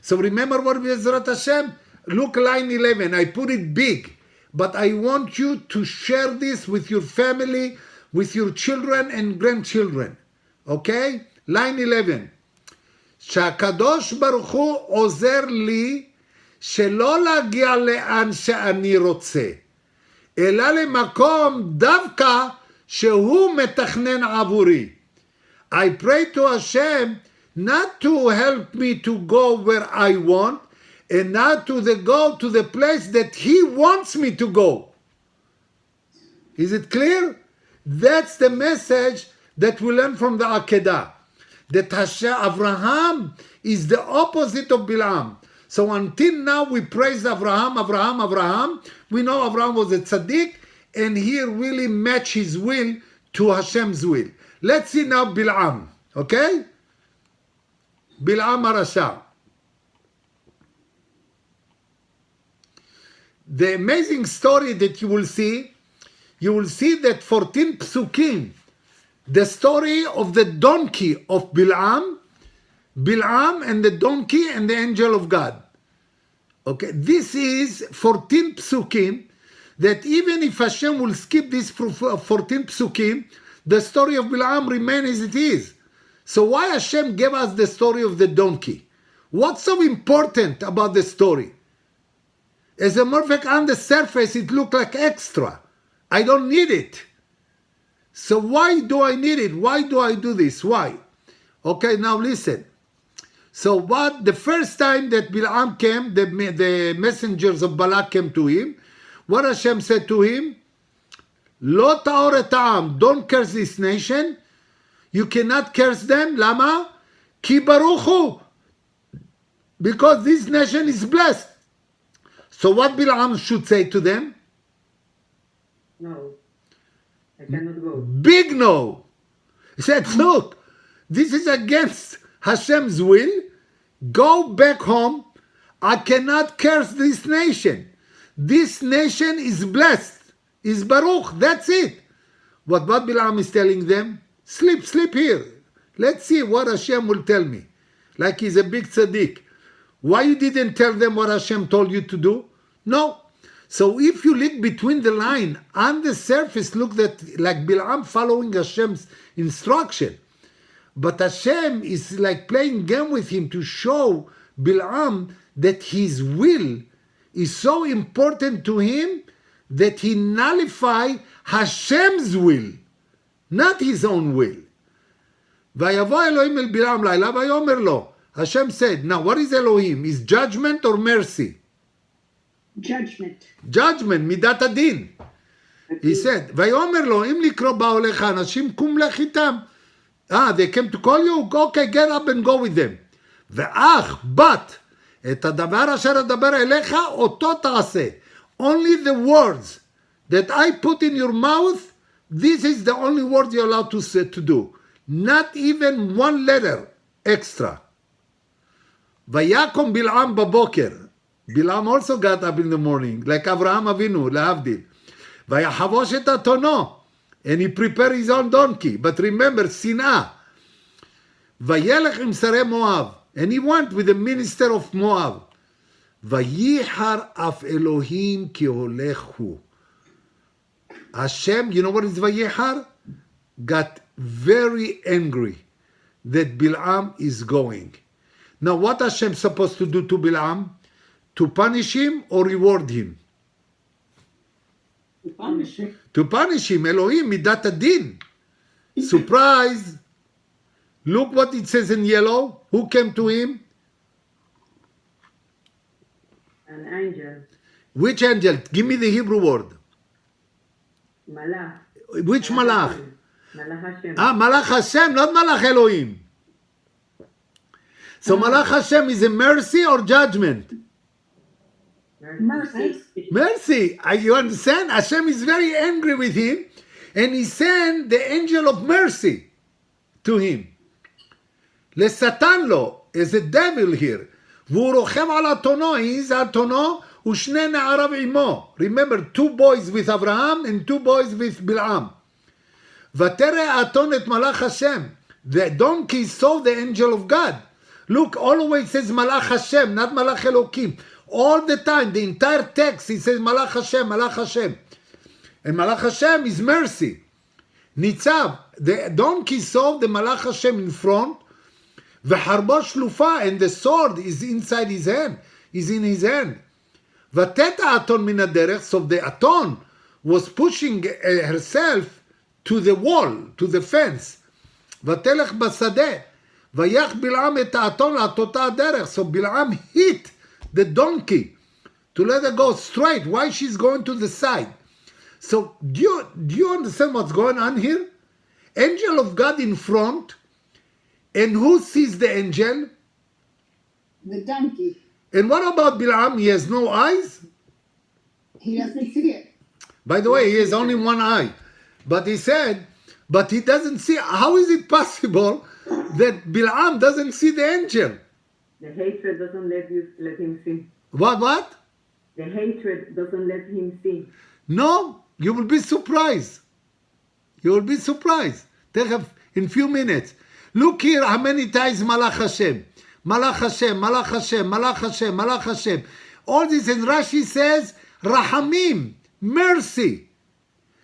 So remember what Be'ezrat Hashem? Look, line 11. I put it big, but I want you to share this with your family, with your children and grandchildren. Okay? line 11. שהקדוש ברוך הוא עוזר לי שלא להגיע לאן שאני רוצה, אלא למקום דווקא שהוא מתכנן עבורי. I pray to Hashem not to help me to go where I want, and not to go to the place that He wants me to go. Is it clear? That's the message that we learn from the Akedah. That Hashem, Abraham is the opposite of Bilam. So until now we praise Abraham. We know Abraham was a tzaddik, and he really matched his will to Hashem's will. Let's see now Bilam. Okay? Bilam Arasha. The amazing story that you will see that 14 psukim, the story of the donkey of Bilam and the donkey and the angel of God. Okay, this is 14 psukim that even if Hashem will skip these 14 psukim, the story of Bilam remains as it is. So why Hashem gave us the story of the donkey? What's so important about the story? As a matter of fact, on the surface, it looked like extra. I don't need it. So why do I need it? Why do I do this? Why? Okay, now listen. So what, the first time that Bilam came, the messengers of Balak came to him, what Hashem said to him? Lo ta'or et ha'am, don't curse this nation. You cannot curse them. Lama? Ki baruch hu. Because this nation is blessed. So what Bilam should say to them? no, I cannot go. Big no. He said, look, this is against Hashem's will. Go back home. I cannot curse this nation. This nation is blessed. Is Baruch. That's it. What Bilam is telling them? Sleep here. Let's see what Hashem will tell me. Like he's a big tzaddik. Why you didn't tell them what Hashem told you to do? No. So if you look between the line, on the surface, look that like Bilam following Hashem's instruction. But Hashem is like playing game with him to show Bilam that his will is so important to him that he nullify Hashem's will, not his own will. ויבוא אלוהים אל בלעם לילה ויאמר לו, Hashem said, now what is Elohim? Is judgment or mercy? Judgment. Judgment, מידת הדין. He said, ויאמר לו, אם לקרוא באו לך אנשים, קום לך איתם. They came to call you? Okay, get up and go with them. but את הדבר אשר אדבר אליך, אותו תעשה. Only the words that I put in your mouth, this is the only word you're allowed to say, to do. Not even one letter extra. ויקום בלעם בבוקר. Bilam also got up in the morning, like Avraham Avinu, להבדיל. ויחבוש את אתונו, and he prepared his own donkey. But remember, שנאה. וילך עם שרי מואב, and he went with the minister of Moab. וייחר אף אלוהים כי הולך הוא. Hashem, you know what is וייחר? Got very angry that Bilam is going. Now what Hashem supposed to do to Bilam? To punish him or reward him? Punish him. To punish him, Elohim, midat adin. Surprise! Look what it says in yellow. Who came to him? An angel. Which angel? Give me the Hebrew word. Malach. Which malach? Malach Hashem. Malach Hashem, not malach Elohim. So malach Hashem is a mercy or judgment? Mercy. Mercy. You understand? Hashem is very angry with him, and he sent the angel of mercy to him. לשטן לו, is a devil here. והוא רוכב על אתונו, he is אתונו, ושני נעריו עמו. Remember, 2 boys with Abraham and 2 boys with Bilam. ותראה אתון את מלאך השם. The donkey saw the angel of God. Look, always says מלאך השם, not מלאך אלוקים. All the time, the entire text, it says מלאך השם, מלאך השם. And מלאך השם is mercy. ניצב, the donkey saw the מלאך השם in front, וחרבו שלופה, and the sword is inside his hand, is in his hand. ותת האתון מן הדרך, so the aton was pushing herself to the wall, to the fence. ותלך בשדה, ויך בלעם את האתון להטותה הדרך, so בלעם hit the donkey to let her go straight. Why she's going to the side? So do you understand what's going on here? Angel of God in front, and who sees the angel? The donkey. And what about Bilam? He has no eyes? He doesn't see it. By the way, he has only one eye. But he said, but he doesn't see. How is it possible that Bilam doesn't see the angel? The hatred doesn't let him see. What? The hatred doesn't let him see. No, you will be surprised. You will be surprised. תכף, in few minutes. Look here how many times Malach Hashem. Malach Hashem, Malach Hashem, Malach Hashem, Malach Hashem. All this, and Rashi says, Rahamim, mercy.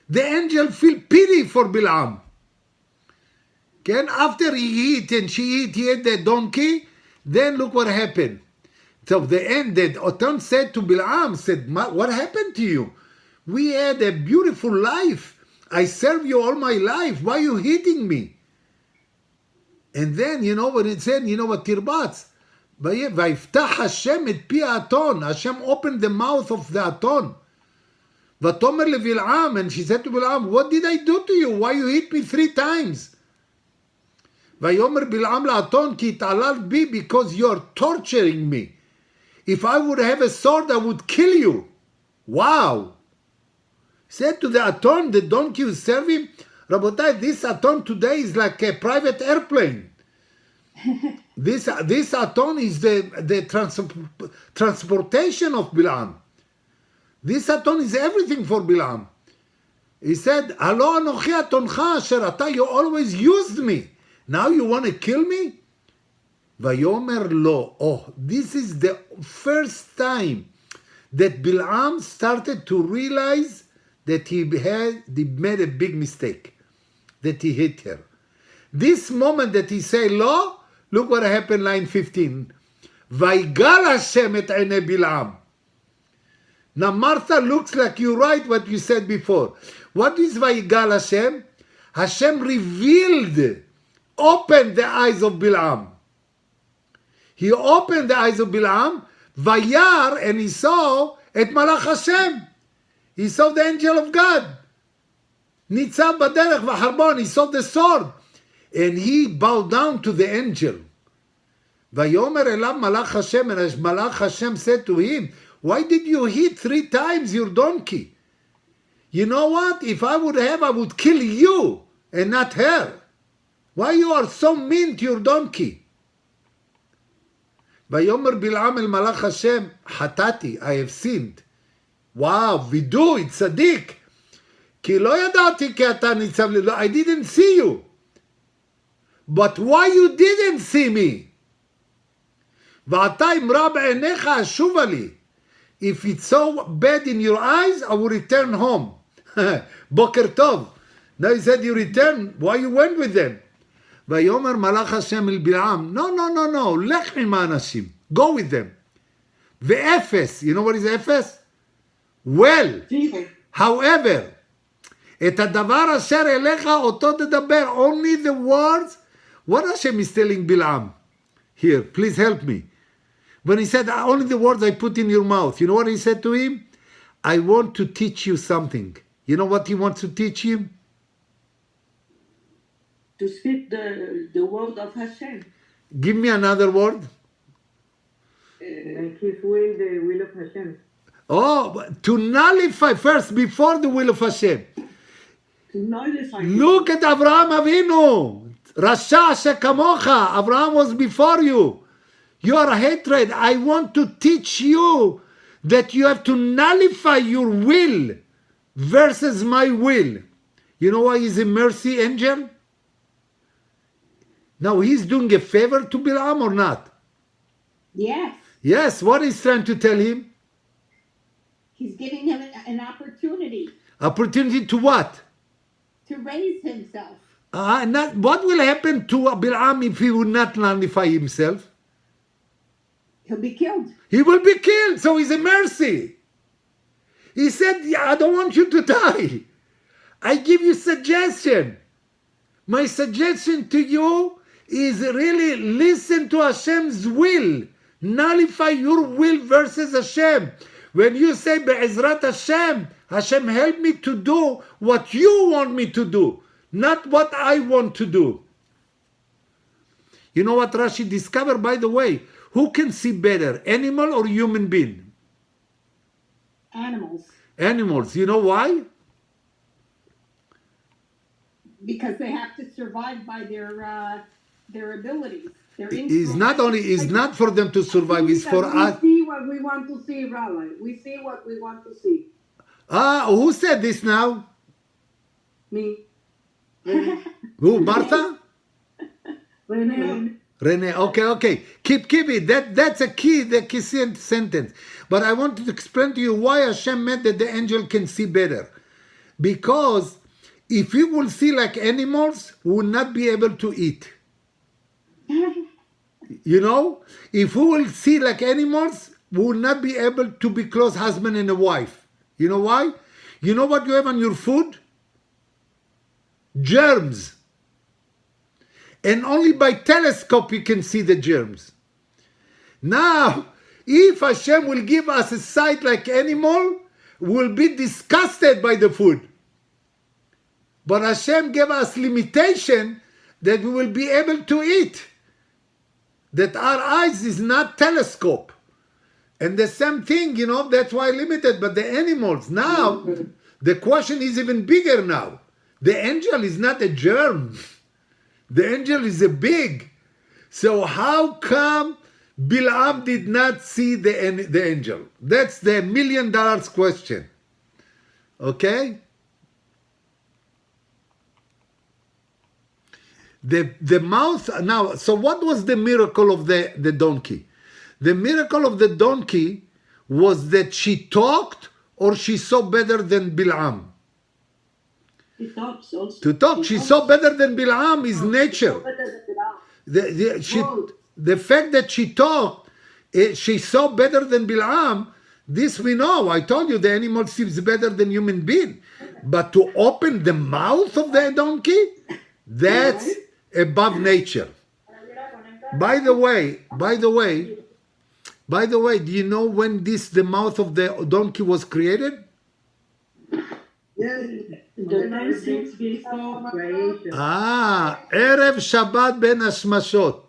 The angel feel pity for Bilam. Okay? After he ate and she ate, he ate the donkey, then look what happened. So the end, the Otan said to Bilam, said, what happened to you? We had a beautiful life. I serve you all my life. Why are you hitting me? And then, you know what it said? You know what Tirbatz? ויפתח השם את פי האתון. Hashem opened the mouth of the aton. ותאמר לבלעם, and she said to Bilam, what did I do to you? Why you hit me 3 times? ויאמר בלעם לאתון, כי התעללת בי, because you are torturing me. If I would have a sword, I would kill you. Wow. He said to the aton, the donkey who served him, Rabotai, this aton today is like a private airplane. This aton is the transportation of Bilam. This aton is everything for Bilam. He said, Halo anochi atoncha asher ata, you always used me. Now you want to kill me? Vayomer lo. Oh, this is the first time that Bilam started to realize that he made a big mistake, that he hit her. This moment that he said lo, look what happened, line 15. Vaigal Hashem et einei Bilam. Now Martha, looks like you write what you said before. What is Vaigal Hashem? Hashem revealed, opened the eyes of Bilam. He opened the eyes of Bilam, Vayar, and he saw et Malach Hashem. He saw the angel of God. Nitzav baderech v'harbon. He saw the sword. And he bowed down to the angel. Vayomer elav malach Hashem, and as malach Hashem said to him, why did you hit 3 times your donkey? You know what? If I would kill you and not her. Why you are so mean to your donkey? Vayomer Bilam el malach Hashem, hatati, I have sinned. Wow, vidu, it's tzaddik. כי לא ידעתי כי אתה ניצב לי. I didn't see you. But why you didn't see me? ועתה אם רע בעיניך אשובה לי. If it's so bad in your eyes, I will return home. בוקר טוב. Now he said you return. Why you went with them? ויאמר מלאך השם אל בלעם, no, לך עם האנשים. Go with them. ואפס, you know what is אפס? Well, however, את הדבר אשר אליך אותו תדבר, only the words. What Hashem is telling Bilam? Here, please help me. When he said, only the words I put in your mouth, you know what he said to him? I want to teach you something. You know what he wants to teach him? To speak the word of Hashem. Give me another word. Like his will, the will of Hashem. Oh, to nullify first before the will of Hashem. To nullify. Look at Abraham Avinu. Rasha shekamocha. Abraham was before you. Your hatred. I want to teach you that you have to nullify your will versus my will. You know why he's a mercy angel? Now he's doing a favor to Bilam or not? Yes. Yes, what he's trying to tell him? He's giving him an opportunity Opportunity to what? to raise himself. What will happen to Bilam if he will not nullify himself? He'll be killed. He will be killed, so he's a mercy. He said, I don't want you to die. I give you suggestion. My suggestion to you is really listen to Hashem's will. Nullify your will versus Hashem. When you say, Be'ezrat Hashem, Hashem help me to do what you want me to do, not what I want to do. You know what Rashi discovered, by the way? Who can see better, animal or human being? Animals. Animals. You know why? Because they have to survive by their abilities, their It's not only, it's not for them to survive, it's for us. We see what we want to see, Rabbi. We see what we want to see. Who said this now? Me. Who, Martha? Renee. Renee, okay. Keep it. That's a key, the key sentence. But I wanted to explain to you why Hashem meant that the angel can see better. Because if we will see like animals, we will not be able to eat. You know? If we will see like animals, we will not be able to be close husband and a wife. You know why? You know what you have on your food? Germs. And only by telescope you can see the germs. Now, if Hashem will give us a sight like animal, we'll be disgusted by the food. But Hashem gave us limitation that we will be able to eat. That our eyes is not telescope. And the same thing, you know, that's why limited. But the animals, now, the question is even bigger now. The angel is not a germ. The angel is a big. So how come Bilam did not see the angel? That's the $1 million question. Okay? The mouth, now, so what was the miracle of the donkey? The miracle of the donkey was that she talked or she saw better than Bilam. He talks also. To talk, she saw better than Bilam is nature. The fact that she talked, she saw better than Bilam, this we know. I told you the animal sees better than human being. But to open the mouth of the donkey, that's above nature. By the way, do you know when the mouth of the donkey was created? Yes. The 10 things before Creation. Erev Shabbat ben Hashmashot.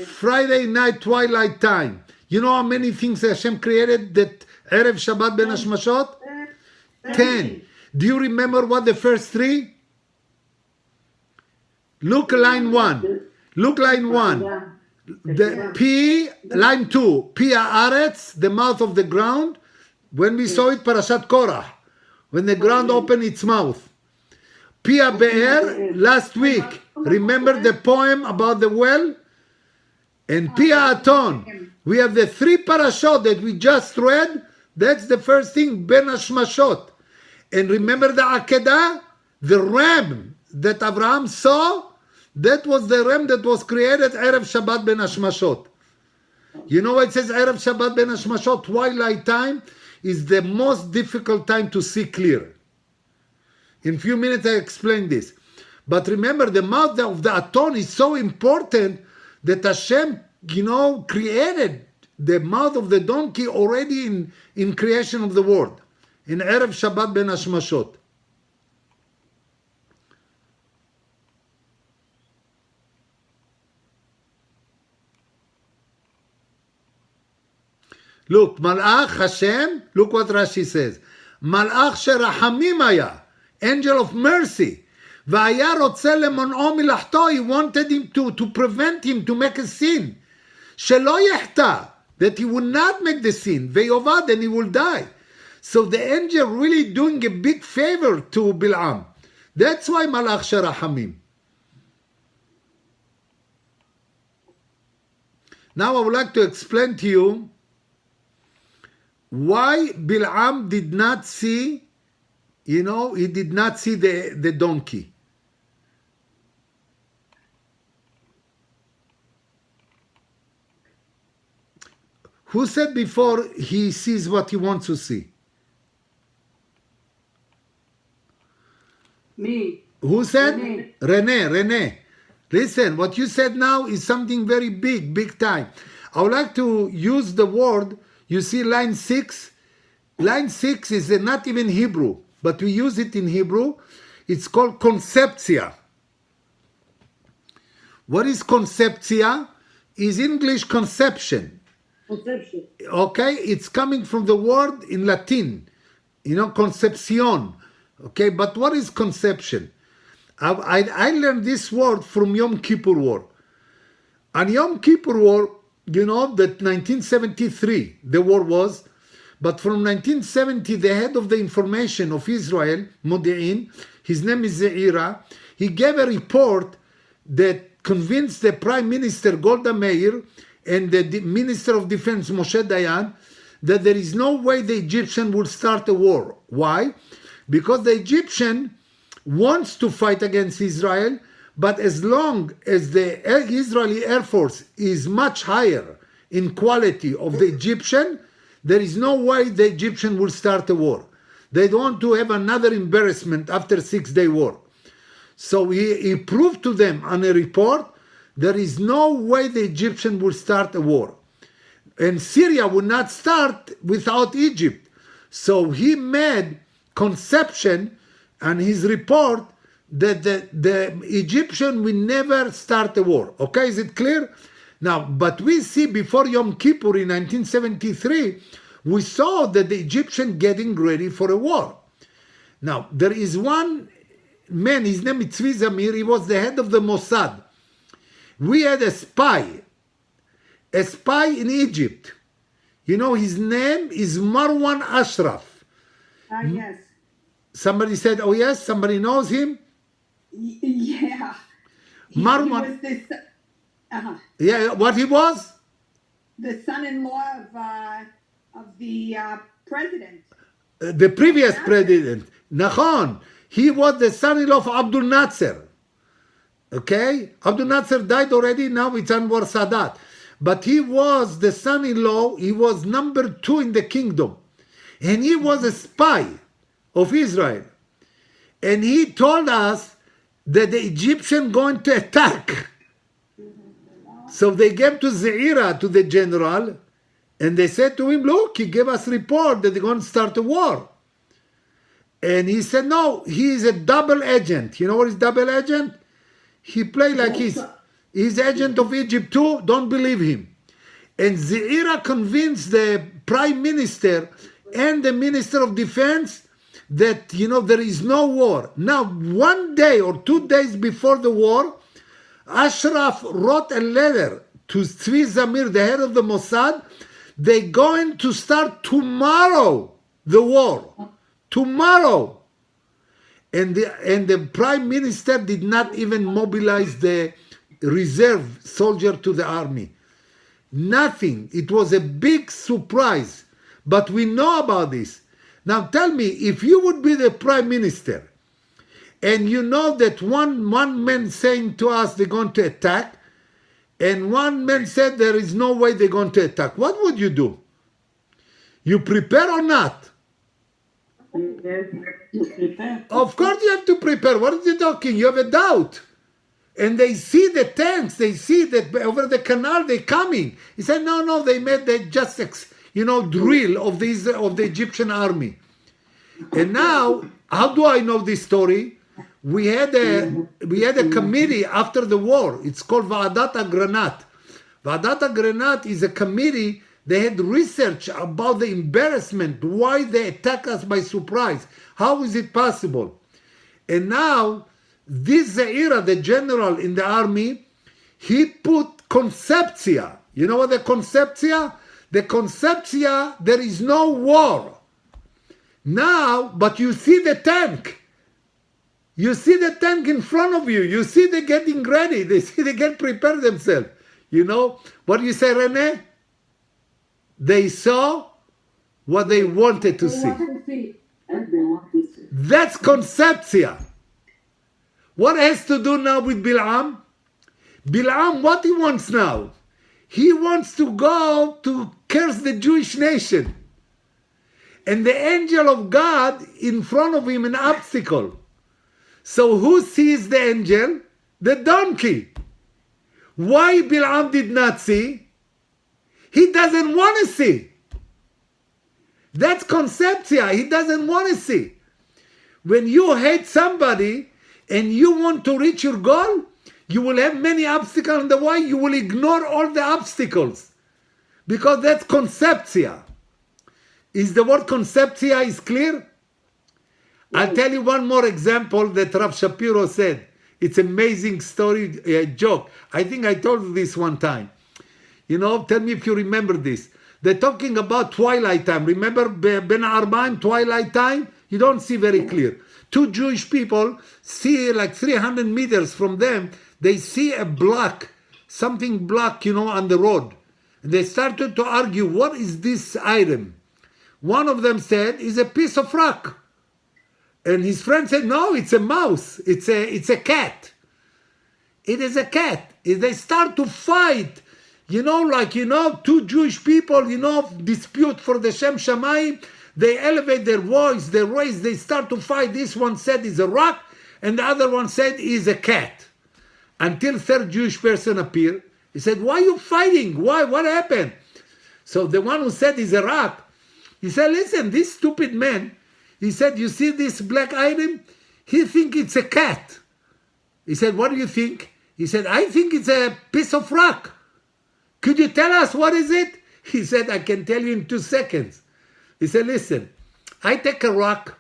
Friday night, twilight time. You know how many things Hashem created that Erev Shabbat Ben Hashmashot? 10. Do you remember what the first three? Look line 1. Look line 1. Yeah. The P, line 2. P Haaretz, the mouth of the ground. When we saw it, Parashat Korah. When the ground opened its mouth. Pia Be'er, last week. Remember the poem about the well? And Pia Aton. We have the 3 parashot that we just read. That's the first thing, Ben Hashmashot. And remember the Akedah? The ram that Abraham saw? That was the ram that was created Erev Shabbat Ben Hashmashot. You know why it says Erev Shabbat Ben Hashmashot? Twilight time is the most difficult time to see clear. In a few minutes I explain this. But remember, the mouth of the Aton is so important that Hashem, created the mouth of the donkey already in creation of the world. In Erev Shabbat Ben Hashmashot. Look, Malach Hashem, look what Rashi says. Malach Sherachamim haya, angel of mercy. V'haya rotze lemon'o milachto, he wanted him to prevent him to make a sin. Shelo yehta, that he would not make the sin. Ve'yovad, and he will die. So the angel really doing a big favor to Bilam. That's why Malach Sherachamim. Now I would like to explain to you why Bilam did not see, he did not see the donkey. Who said before he sees what he wants to see? Me. Who said? Rene. Rene. Listen, what you said now is something very big time. I would like to use the word, you see line 6? Line 6 is not even Hebrew, but we use it in Hebrew. It's called conceptia. What is conceptia? Is English conception. Conception. Okay, it's coming from the word in Latin, concepcion. Okay, but what is conception? I learned this word from Yom Kippur War. And Yom Kippur War, that 1973 the war was, but from 1970 the head of the information of Israel, Modi'in, his name is Ze'ira, he gave a report that convinced the Prime Minister Golda Meir and the Minister of Defense Moshe Dayan that there is no way the Egyptian will start a war. Why? Because the Egyptian wants to fight against Israel, but as long as the Israeli Air Force is much higher in quality of the Egyptian, there is no way the Egyptian will start a war. They don't want to have another embarrassment after 6-day war. So he proved to them on a report there is no way the Egyptian will start a war. And Syria would not start without Egypt. So he made conception and his report that the Egyptian will never start a war. Okay, is it clear? Now, but we see before Yom Kippur in 1973, we saw that the Egyptian getting ready for a war. Now, there is one man, his name is Tzvi Zamir, he was the head of the Mossad. We had a spy in Egypt. His name is Marwan Ashraf. Yes. Somebody said, oh yes, somebody knows him? Yeah. Marwan. He was this, Yeah, what he was? the son-in-law of the president. The previous president. Nachon. He was the son-in-law of Abdul Nasser. Okay? Abdul Nasser died already, now it's Anwar Sadat. But he was the son-in-law, he was number 2 in the kingdom. And he was a spy of Israel. And he told us that the Egyptian going to attack. So they gave to Ze'ira, to the general, and they said to him, look, he gave us report that they're going to start a war. And he said, no, he is a double agent. You know what is double agent? He played like He's agent of Egypt too. Don't believe him. And Ze'ira convinced the prime minister and the minister of defense that, there is no war. Now, 1 day or 2 days before the war, Ashraf wrote a letter to Tzvi Zamir, the head of the Mossad. They're going to start tomorrow, the war. Tomorrow. And the prime minister did not even mobilize the reserve soldier to the army. Nothing. It was a big surprise. But we know about this. Now tell me, if you would be the prime minister, and you know that one man saying to us they're going to attack, and one man said there is no way they're going to attack, what would you do? You prepare or not? Yes. Prepare. Of course you have to prepare. What are you talking? You have a doubt. And they see the tanks, they see that over the canal they're coming. He said, no, they made that just drill of the Egyptian army. And now, how do I know this story? We had a committee after the war. It's called Va'adat Agranat. Va'adat Agranat is a committee. They had research about the embarrassment, why they attack us by surprise. How is it possible? And now, this Ze'ira, the general in the army, he put conceptia. You know what the conceptia? The conceptia, there is no war. Now, but you see the tank. You see the tank in front of you. You see they're getting ready. They see they get prepared themselves. What do you say, Rene? They saw what they wanted to see. That's conceptia. What has to do now with Bilam? Bilam, what he wants now? He wants to go to curse the Jewish nation. And the angel of God in front of him, an obstacle. So who sees the angel? The donkey. Why Bilam did not see? He doesn't want to see. That's conceptia. He doesn't want to see. When you hate somebody and you want to reach your goal, you will have many obstacles on the way. You will ignore all the obstacles. Because that's conceptia. Is the word conceptia is clear? I'll tell you one more example that Rav Shapiro said. It's an amazing story, a joke. I think I told you this one time. Tell me if you remember this. They're talking about twilight time. Remember Ben Arbaim, twilight time? You don't see very clear. Two Jewish people see like 300 meters from them, they see a block, something black, on the road. They started to argue, what is this item? One of them said, it's a piece of rock. And his friend said, no, it's a mouse. It's a cat. It is a cat. They start to fight. Two Jewish people, dispute for the Shem Shamayim. They elevate their voice, they raise, they start to fight. This one said is a rock, and the other one said is a cat. Until third Jewish person appeared. He said, why are you fighting? Why? What happened? So the one who said is a rock, he said, listen, this stupid man, he said, you see this black item? He think it's a cat. He said, what do you think? He said, I think it's a piece of rock. Could you tell us what is it? He said, I can tell you in 2 seconds. He said, listen, I take a rock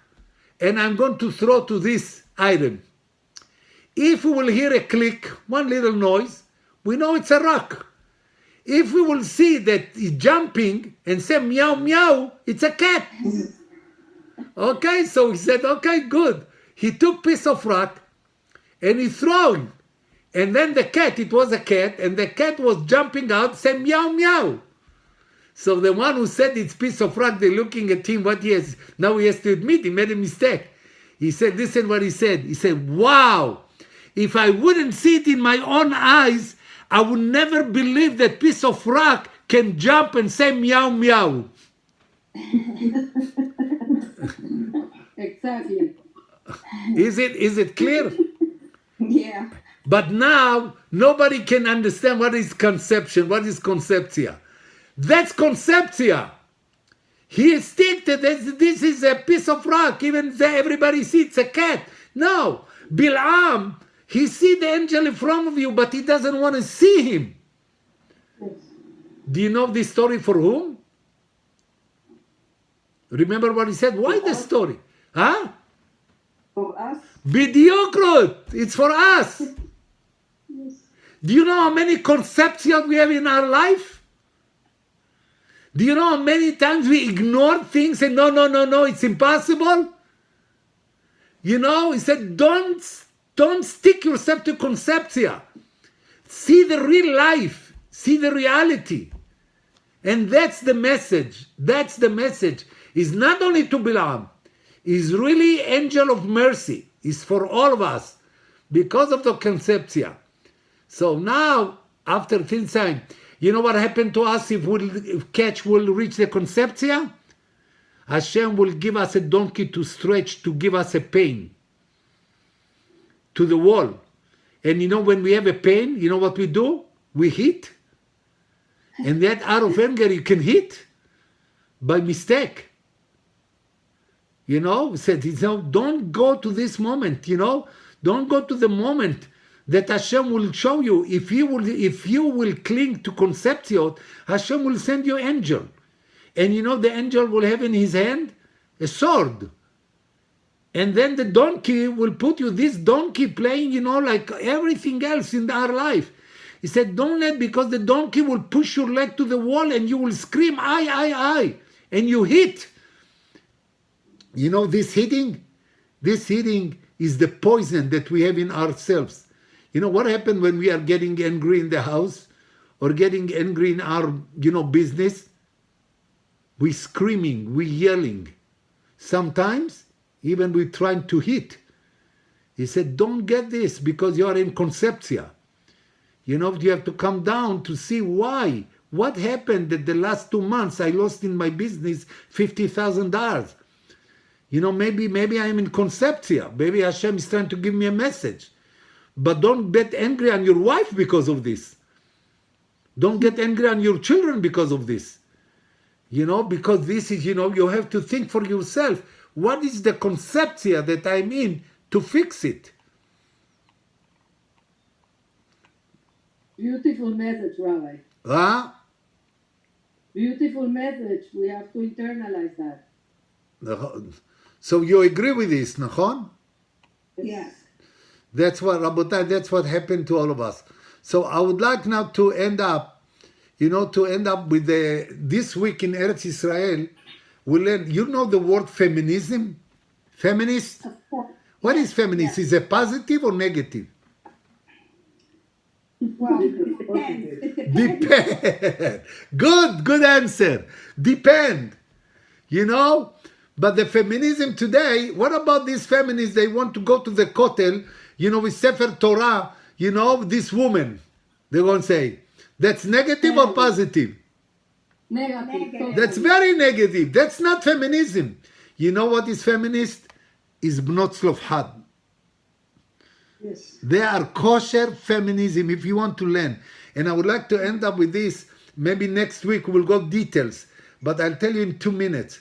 and I'm going to throw to this item. If we will hear a click, one little noise, we know it's a rock. If we will see that it's jumping and say meow meow, it's a cat. Okay, so he said, okay, good. He took piece of rock and he threw. And then the cat, it was a cat, and the cat was jumping out, saying meow meow. So the one who said it's piece of rock, they're looking at him, what he has, now he has to admit he made a mistake. He said, listen what he said. He said, wow, if I wouldn't see it in my own eyes, I would never believe that piece of rock can jump and say meow meow. Exactly. Is it clear? Yeah. But now, nobody can understand what is conception, what is conceptia. That's conceptia. He stick to this is a piece of rock, even though everybody sees it's a cat. No, Bilam, He see the angel in front of you, but he doesn't want to see him. Yes. Do you know this story for whom? Remember what he said? Why the story? Huh? For us, Bidiokraut. It's for us. Yes. Do you know how many conceptions we have in our life? Do you know how many times we ignore things and no, it's impossible? You know, he said, don't stick yourself to conceptia. See the real life. See the reality. And that's the message. That's the message. It's not only to Bilam. It's really angel of mercy. It's for all of us because of the conceptia. So now, after this time, you know what happened to us if catch will reach the conceptia? Hashem will give us a donkey to stretch to give us a pain to the wall. And you know when we have a pain, you know what we do? We hit. And that out of anger you can hit by mistake. You know, we said, you know, don't go to this moment, you know, don't go to the moment that Hashem will show you. If you will cling to conception, Hashem will send you angel. And you know the angel will have in his hand a sword. And then the donkey will put you, this donkey playing, you know, like everything else in our life. He said, don't let, because the donkey will push your leg to the wall and you will scream, I. And you hit. You know, this hitting is the poison that we have in ourselves. You know, what happened when we are getting angry in the house or getting angry in our, you know, business? We screaming, we yelling. Sometimes even we trying to hit. He said, don't get this because you are in conceptia. You know, you have to come down to see why. What happened that the last 2 months I lost in my business $50,000? You know, maybe I'm in conceptia. Maybe Hashem is trying to give me a message. But don't get angry on your wife because of this. Don't get angry on your children because of this. You know, because this is, you know, you have to think for yourself. What is the conceptia that I'm in to fix it? Beautiful message, Rabbi. Huh? Beautiful message. We have to internalize that. So you agree with this, Nachon? Yes. That's what, Rabotai, that's what happened to all of us. So I would like now to end up, you know, with this week in Eretz Israel, we learn, you know the word feminism? Feminist? Of course. What is feminist? Is it positive or negative? Well, it depends. It depends. Depend. Good answer. Depend. You know? But the feminism today, what about these feminists? They want to go to the Kotel, you know, with Sefer Torah, you know, this woman. They're going to say, that's negative or positive? Negative. That's very negative. That's not feminism. You know what is feminist? Is Bnot Tzlofchad. Yes. They are kosher feminism if you want to learn. And I would like to end up with this. Maybe next week we'll go details. But I'll tell you in 2 minutes.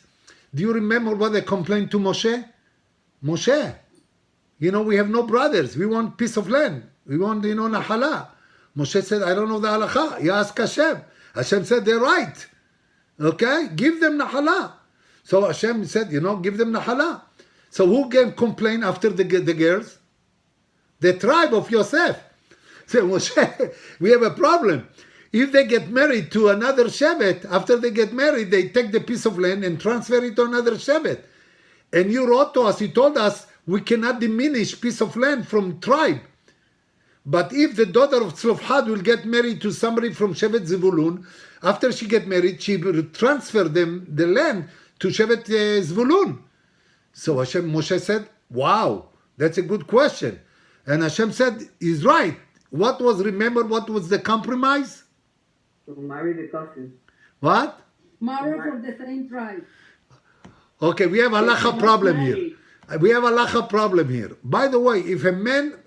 Do you remember what they complained to Moshe? Moshe, you know, we have no brothers. We want piece of land. We want, you know, Nahala. Moshe said, I don't know the halacha. You ask Hashem. Hashem said, they're right. Okay? Give them Nahala. So Hashem said, you know, give them Nahala. So who can complain after the girls? The tribe of Yosef. So Moshe, we have a problem. If they get married to another Shevet, after they get married, they take the piece of land and transfer it to another Shevet. And you wrote to us, you told us, we cannot diminish piece of land from tribe. But if the daughter of Tzlofchad will get married to somebody from Shevet Zevulun, after she get married, she will transfer them the land to Shevet Zvulun. So Moshe said, wow, that's a good question. And Hashem said, he's right. What was the compromise? To marry the cousin. What? Marrow from the same tribe. Okay, we have a halacha problem here. We have a halacha problem here. By the way, if a man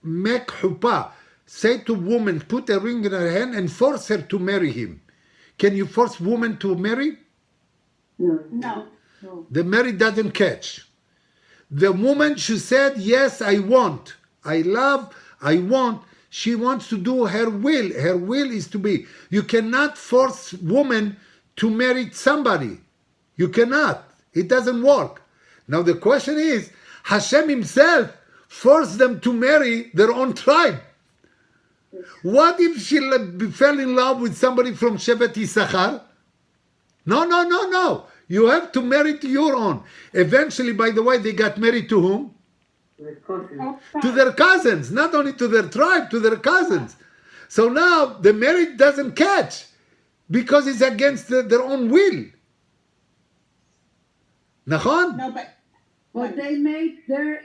make chuppah, say to woman, put a ring in her hand and force her to marry him. Can you force woman to marry? No. The marriage doesn't catch. The woman, she said, yes, I want I love, I want. She wants to do her will. Her will is to be. You cannot force woman to marry somebody. You cannot. It doesn't work. Now the question is, Hashem himself forced them to marry their own tribe. What if she fell in love with somebody from Shevet Yisachar? No. You have to marry to your own. Eventually, by the way, they got married to whom? With cousins. To their cousins. Not only to their tribe, to their cousins. So now the marriage doesn't catch because it's against their own will. Nachon? No, But they made their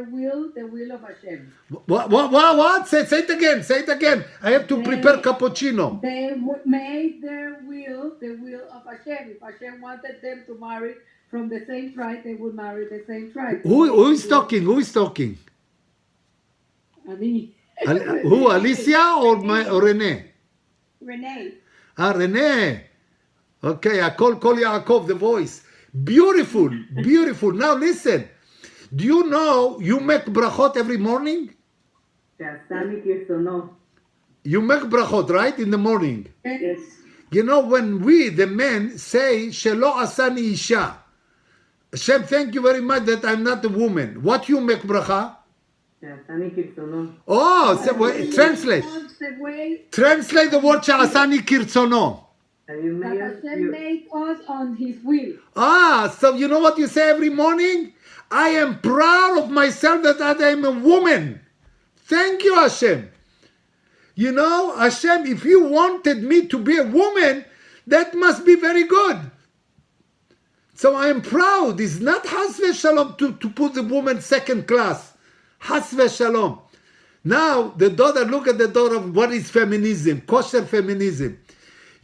will the will of Hashem. What? Say it again. Say it again. I have to prepare cappuccino. They made their will the will of Hashem. If Hashem wanted them to marry from the same tribe, they would marry the same tribe. Who is talking? Who is talking? Ani. Who? Alicia or Renee? Renee. Renee. Okay, I call Yaakov, the voice. Beautiful. Now listen. Do you know you make brachot every morning? שעשני כרצונו. You make brachot, right? In the morning. Yes. You know, when we, the men, say, Shelo asani isha. Hashem, thank you very much that I'm not a woman. What you make bracha? שעשני כרצונו. Oh, translate. That's the way Translate the word Sha'asani kirtzono. And you that made Hashem made us on His will. So you know what you say every morning? I am proud of myself that I am a woman. Thank you, Hashem. You know, Hashem, if you wanted me to be a woman, that must be very good. So I am proud. It's not has v'shalom to put the woman second class. Has v'shalom. Now, the daughter, look at the daughter of what is feminism, kosher feminism.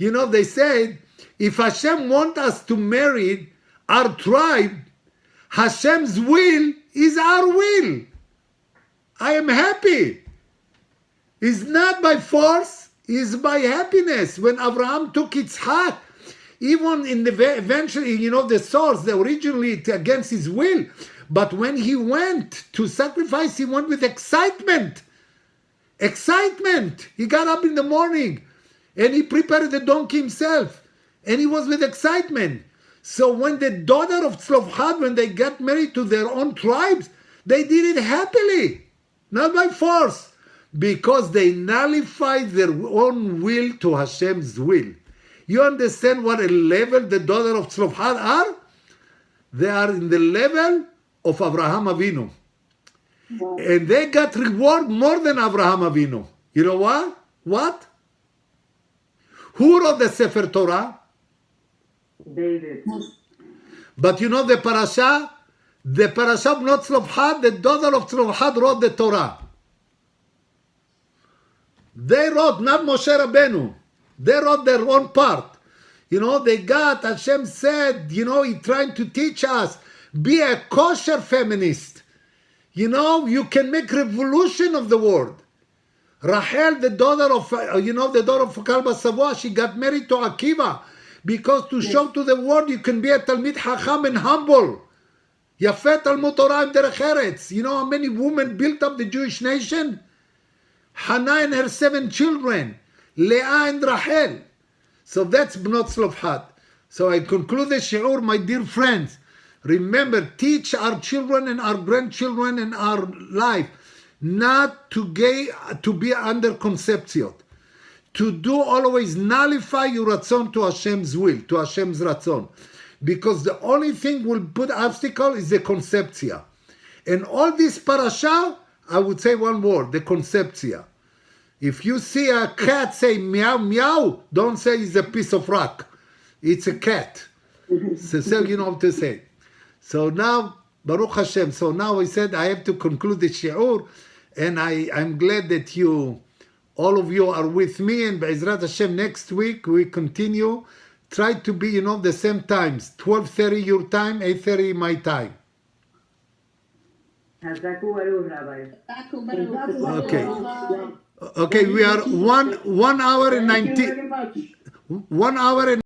You know, they said, if Hashem wants us to marry our tribe, Hashem's will is our will. I am happy. It's not by force, it's by happiness. When Abraham took Yitzhak, even in the eventually, you know, the source, the originally against his will, but when he went to sacrifice, he went with excitement. Excitement. He got up in the morning and he prepared the donkey himself, and he was with excitement. So when the daughter of Tzlofchad, when they got married to their own tribes, they did it happily, not by force, because they nullified their own will to Hashem's will. You understand what a level the daughter of Tzlofchad are? They are in the level of Abraham Avinu. Wow. And they got reward more than Abraham Avinu. You know what? What? Who wrote the Sefer Torah? David. But you know the parasha? The parasha of not Tzlofchad, the daughter of Tzlofchad wrote the Torah. They wrote, not Moshe Rabbeinu. They wrote their own part. You know, they got, Hashem said, you know, He trying to teach us, be a kosher feminist. You know, you can make revolution of the world. Rachel, the daughter of, the daughter of Kalba Savoy, she got married to Akiva because to show to the world you can be a Talmid Chacham and humble. Yafet Talmud Torah and Derech Eretz. You know how many women built up the Jewish nation? Hannah and her 7 children, Leah and Rachel. So that's Bnot Tzlofchad. So I conclude the shiur, my dear friends. Remember, teach our children and our grandchildren and our life not to be under conception. To do always nullify your ratzon to Hashem's will, to Hashem's ratzon. Because the only thing will put obstacle is the conceptia. And all this parasha, I would say one word, the conceptia. If you see a cat say meow meow, don't say it's a piece of rock. It's a cat. So you know what to say. So now, Baruch Hashem, so now I said I have to conclude the shiur, and I'm glad that all of you are with me, and Be'ezrat Hashem next week we continue. Try to be, the same times, 12:30 your time, 8:30 my time. חזק וברוך, רבי. Okay, we are 1 hour and 19. 1 hour and